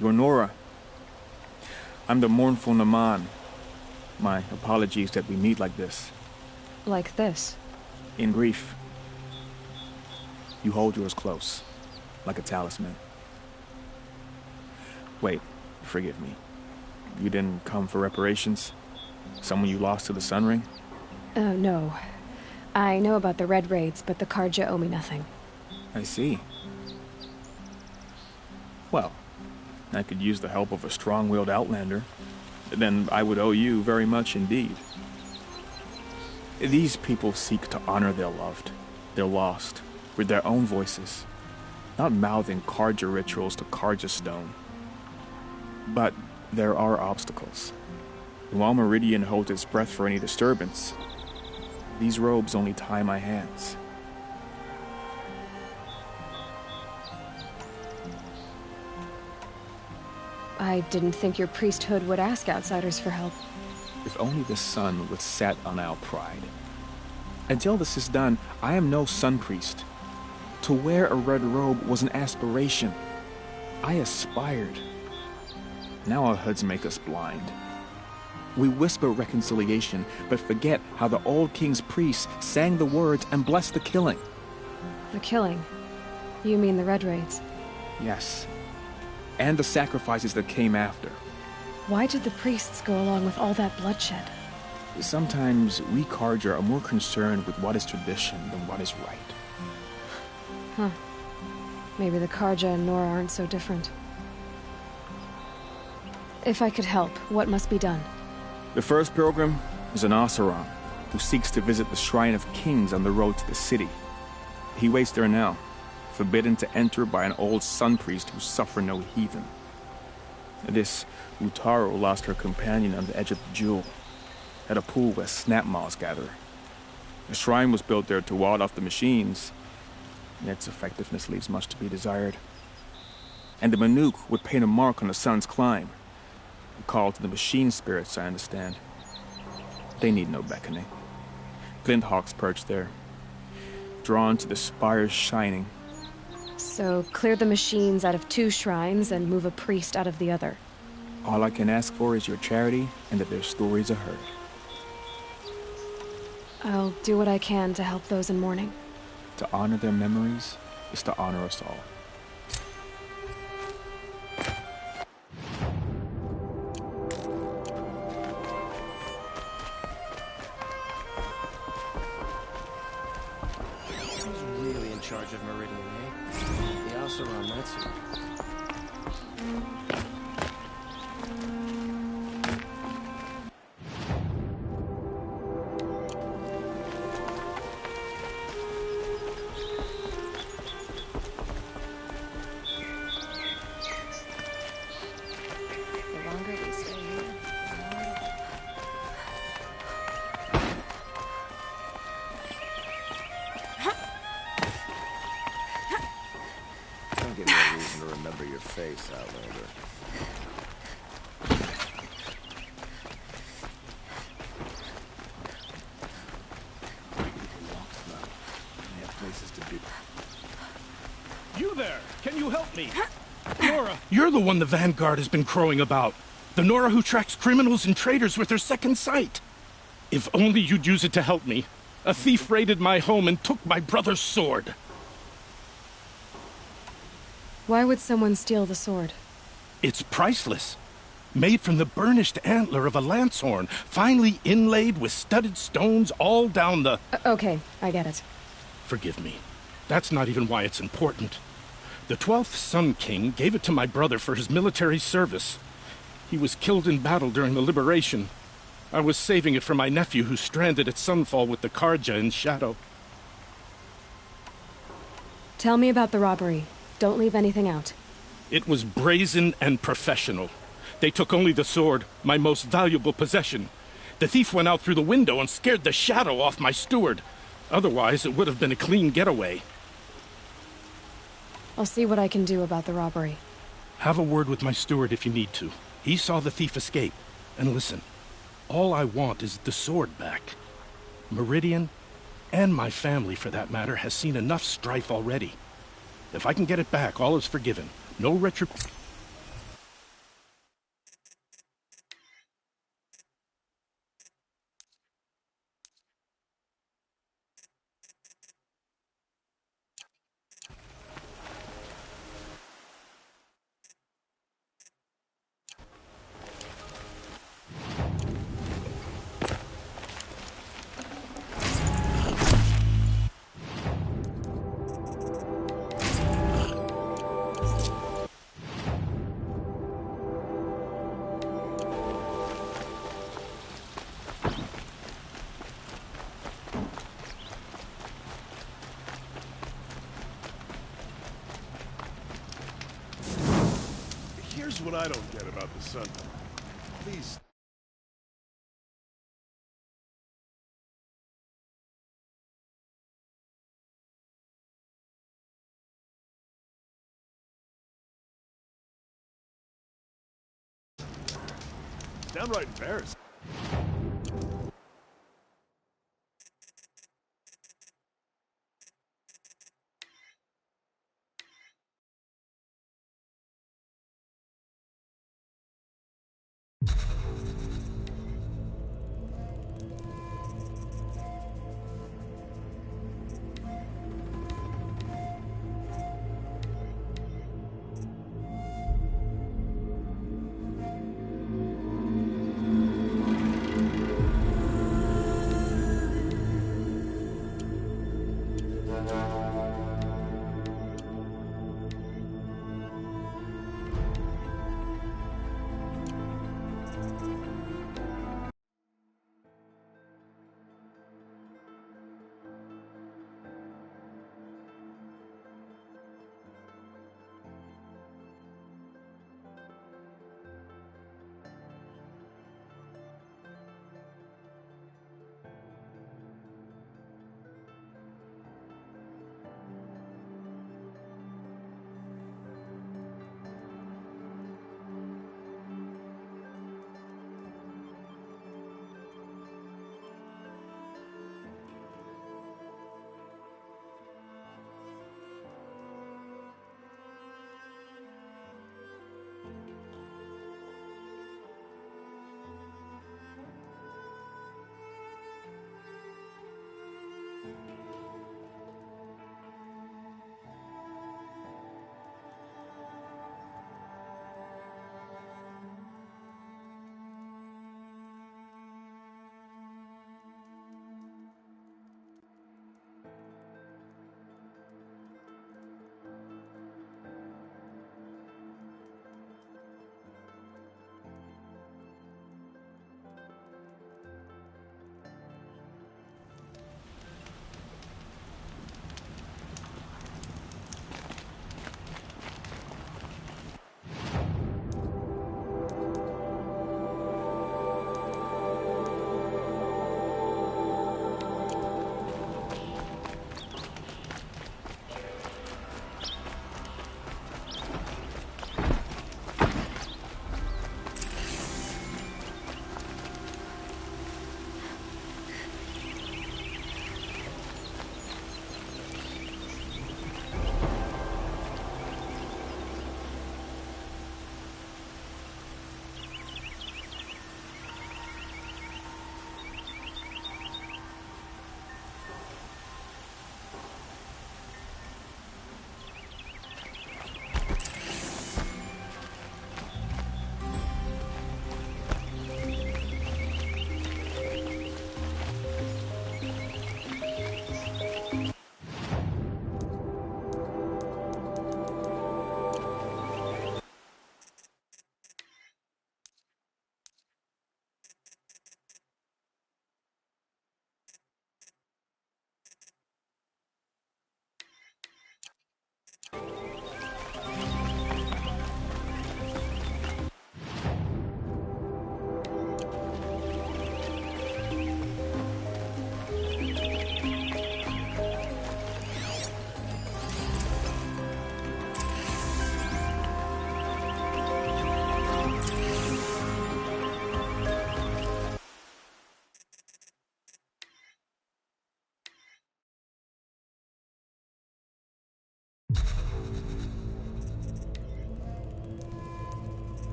You're Nora. I'm the mournful Naman. My apologies that we meet like this. Like this? In grief. You hold yours close, like a talisman. Wait, forgive me. You didn't come for reparations? Someone you lost to the Sun Ring? No. I know about the Red Raids, but the Karja owe me nothing. I see. Well, I could use the help of a strong-willed outlander. Then I would owe you very much indeed. These people seek to honor their loved, their lost, with their own voices, not mouthing Karja rituals to Karja stone. But there are obstacles. While Meridian holds its breath for any disturbance, these robes only tie my hands. I didn't think your priesthood would ask outsiders for help. If only the sun would set on our pride. Until this is done, I am no sun priest. To wear a red robe was an aspiration. I aspired. Now our hoods make us blind. We whisper reconciliation, but forget how the old king's priests sang the words and blessed the killing. The killing? You mean the Red Raids? Yes. And the sacrifices that came after. Why did the priests go along with all that bloodshed? Sometimes we Carja are more concerned with what is tradition than what is right. Huh. Maybe the Carja and Nora aren't so different. If I could help, what must be done? The first pilgrim is an Oseram, who seeks to visit the Shrine of Kings on the road to the city. He waits there now, forbidden to enter by an old sun priest who suffer no heathen. This Utaro lost her companion on the edge of the jewel, at a pool where snap moths gather. The shrine was built there to ward off the machines, and its effectiveness leaves much to be desired. And the Manuk would paint a mark on the sun's climb, a call to the machine spirits, I understand. They need no beckoning. Glint hawks perch there, drawn to the spires shining. So, clear the machines out of 2 shrines and move a priest out of the other. All I can ask for is your charity and that their stories are heard. I'll do what I can to help those in mourning. To honor their memories is to honor us all. Who's really in charge of Meridian, eh? The Oseram, that's who. Don't give me a reason to remember your face, Outlander. We have places to be. You there! Can you help me? Nora! You're the one the Vanguard has been crowing about. The Nora who tracks criminals and traitors with her second sight. If only you'd use it to help me. A thief raided my home and took my brother's sword. Why would someone steal the sword? It's priceless. Made from the burnished antler of a lancehorn, finely inlaid with studded stones all down the... Okay, I get it. Forgive me. That's not even why it's important. The 12th Sun King gave it to my brother for his military service. He was killed in battle during the liberation. I was saving it for my nephew who's stranded at Sunfall with the Carja in Shadow. Tell me about the robbery. Don't leave anything out. It was brazen and professional. They took only the sword, my most valuable possession. The thief went out through the window and scared the shadow off my steward. Otherwise, it would have been a clean getaway. I'll see what I can do about the robbery. Have a word with my steward if you need to. He saw the thief escape. And listen, all I want is the sword back. Meridian, and my family for that matter, has seen enough strife already. If I can get it back, all is forgiven. No retribution. Here's what I don't get about the sun. Please. Downright embarrassing.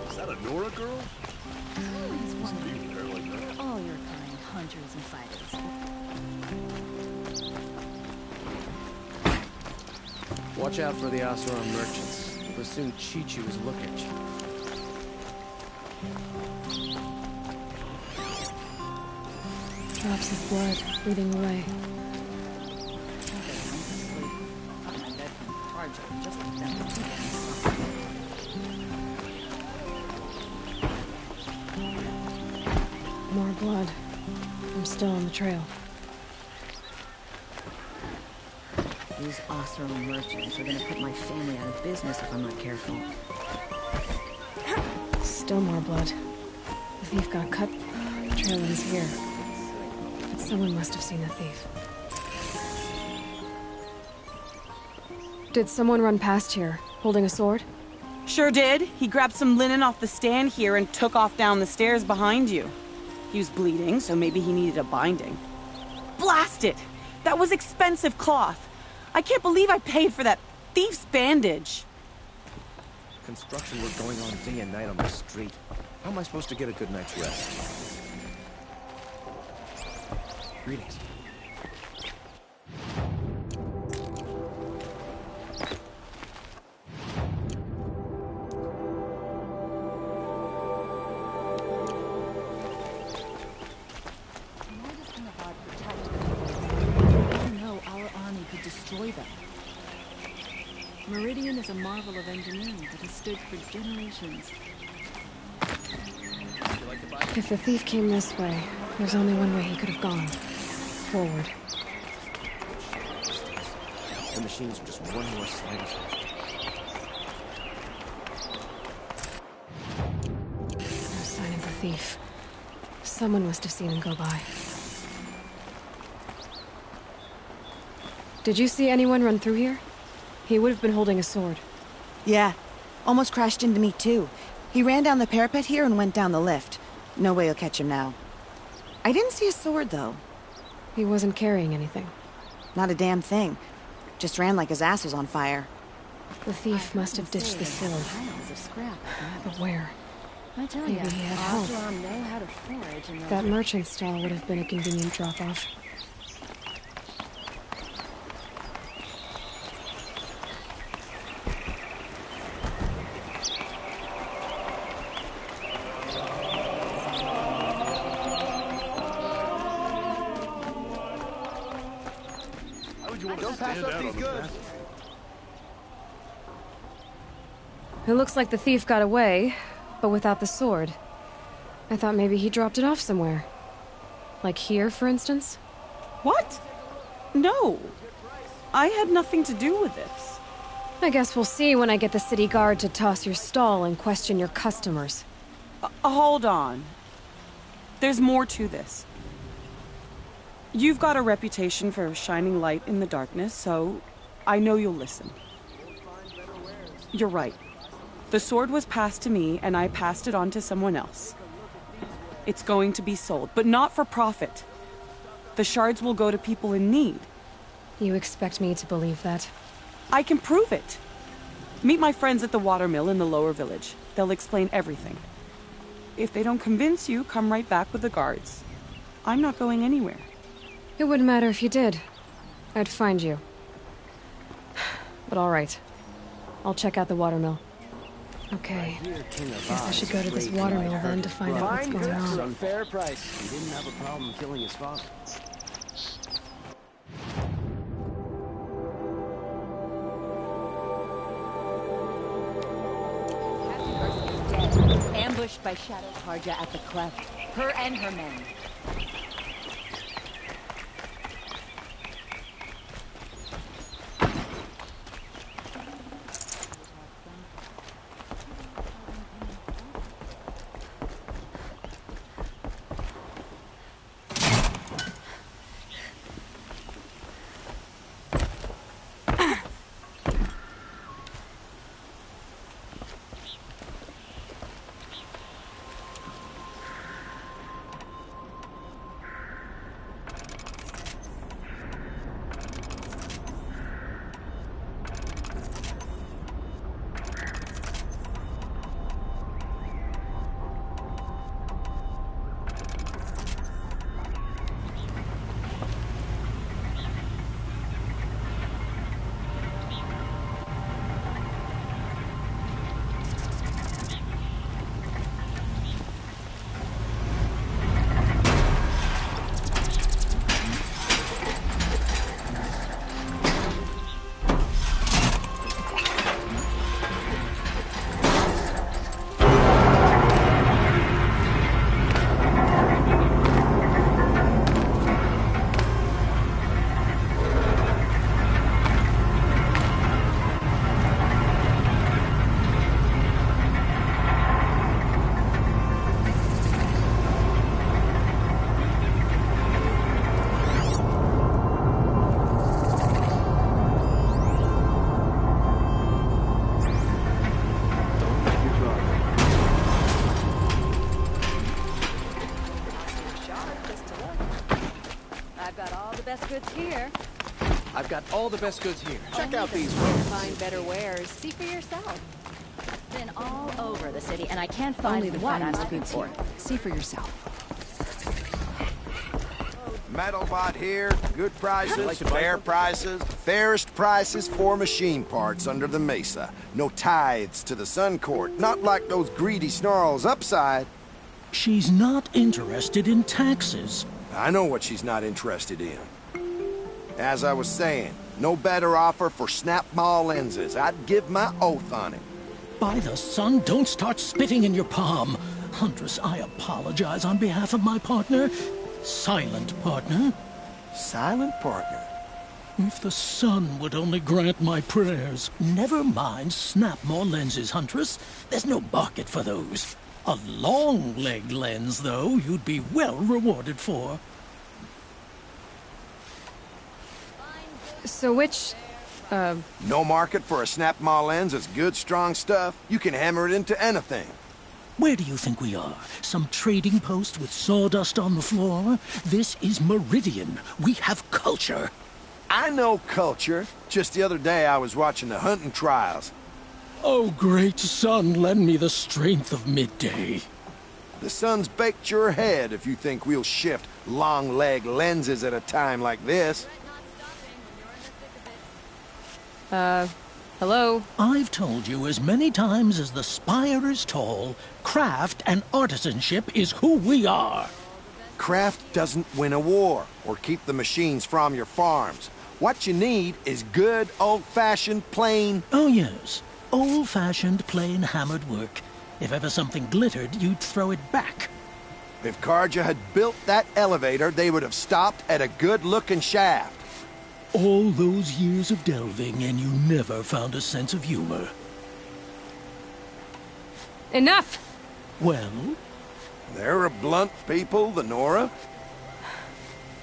Is that a Nora girl? Always wondering where all your kind hunters and fighters. Watch out for the Asuran merchants. They'll soon cheat you as look at you. Drops of blood leading away. More blood. I'm still on the trail. These Osram merchants are gonna put my family out of business if I'm not careful. Still more blood. The thief got cut. The trail ends here. But someone must have seen the thief. Did someone run past here, holding a sword? Sure did. He grabbed some linen off the stand here and took off down the stairs behind you. He was bleeding, so maybe he needed a binding. Blast it! That was expensive cloth. I can't believe I paid for that thief's bandage. Construction work going on day and night on the street. How am I supposed to get a good night's rest? Greetings. Destroy them. Meridian is a marvel of engineering that has stood for generations. If the thief came this way, there's only one way he could have gone. Forward. The machines are just one more slight effect. No sign of the thief. Someone must have seen him go by. Did you see anyone run through here? He would have been holding a sword. Yeah. Almost crashed into me, too. He ran down the parapet here and went down the lift. No way you'll catch him now. I didn't see a sword, though. He wasn't carrying anything. Not a damn thing. Just ran like his ass was on fire. The thief must have ditched the sword. But where? I tell Maybe you, he had help. Osram know how to forage in those That merchant stall would have been a convenient drop-off. Don't pass up these goods. It looks like the thief got away, but without the sword. I thought maybe he dropped it off somewhere. Like here, for instance? What? No. I had nothing to do with this. I guess we'll see when I get the city guard to toss your stall and question your customers. Hold on. There's more to this. You've got a reputation for shining light in the darkness, so I know you'll listen. You're right. The sword was passed to me, and I passed it on to someone else. It's going to be sold, but not for profit. The shards will go to people in need. You expect me to believe that? I can prove it. Meet my friends at the watermill in the lower village. They'll explain everything. If they don't convince you, come right back with the guards. I'm not going anywhere. It wouldn't matter if you did. I'd find you. But all right. I'll check out the watermill. Okay. Guess I should go to this watermill then to find out what's going on. Fair price. He didn't have a problem killing his father. dead, ambushed by Shadow Karja at the cleft. Her and her men. I've got all the best goods here. Check out these Can't wares. find better wares. See for yourself. Been all over the city, and I can't find Only the what I'm finest looking goods for. here. See for yourself. Metalbot here. Good prices, fair prices, fairest prices for machine parts under the mesa. No tithes to the Sun Court, not like those greedy snarls upside. She's not interested in taxes. I know what she's not interested in. As I was saying, no better offer for snap mall lenses. I'd give my oath on it. By the sun, don't start spitting in your palm. Huntress, I apologize on behalf of my partner. Silent partner. Silent partner? If the sun would only grant my prayers. Never mind snap more lenses, Huntress. There's no market for those. A long leg lens, though, you'd be well rewarded for. So which, No market for a snap mall lens is good, strong stuff. You can hammer it into anything. Where do you think we are? Some trading post with sawdust on the floor? This is Meridian. We have culture. I know culture. Just the other day I was watching the hunting trials. Oh, great sun, lend me the strength of midday. The sun's baked your head if you think we'll shift long leg lenses at a time like this. hello? I've told you as many times as the spire is tall, craft and artisanship is who we are. Craft doesn't win a war or keep the machines from your farms. What you need is good, old-fashioned, plain... Oh, yes. Old-fashioned, plain hammered work. If ever something glittered, you'd throw it back. If Karja had built that elevator, they would have stopped at a good-looking shaft. All those years of delving, and you never found a sense of humor. Enough! Well? They're a blunt people, the Nora.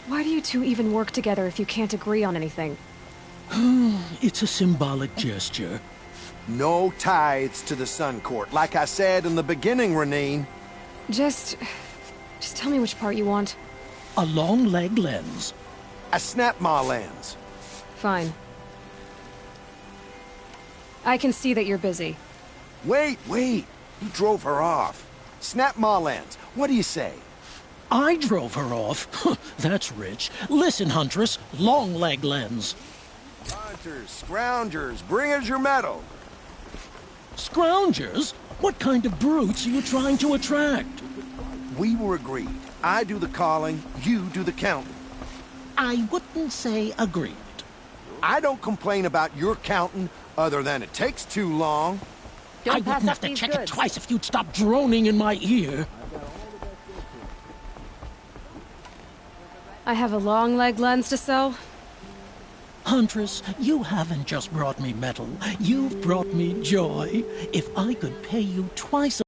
Why do you two even work together if you can't agree on anything? It's a symbolic gesture. No tithes to the Sun Court, like I said in the beginning, Renine. Just tell me which part you want. A long leg lens. A snap-ma lens. Fine. I can see that you're busy. Wait. You drove her off. Snap-ma lens. What do you say? I drove her off? That's rich. Listen, Huntress. Long leg lens. Hunters, scroungers, bring us your metal. Scroungers? What kind of brutes are you trying to attract? We were agreed. I do the calling, you do the counting. I wouldn't say agreed. I don't complain about your counting, other than it takes too long. I wouldn't have to check it twice if you'd stop droning in my ear. I have a long leg lens to sell. Huntress, you haven't just brought me metal. You've brought me joy. If I could pay you twice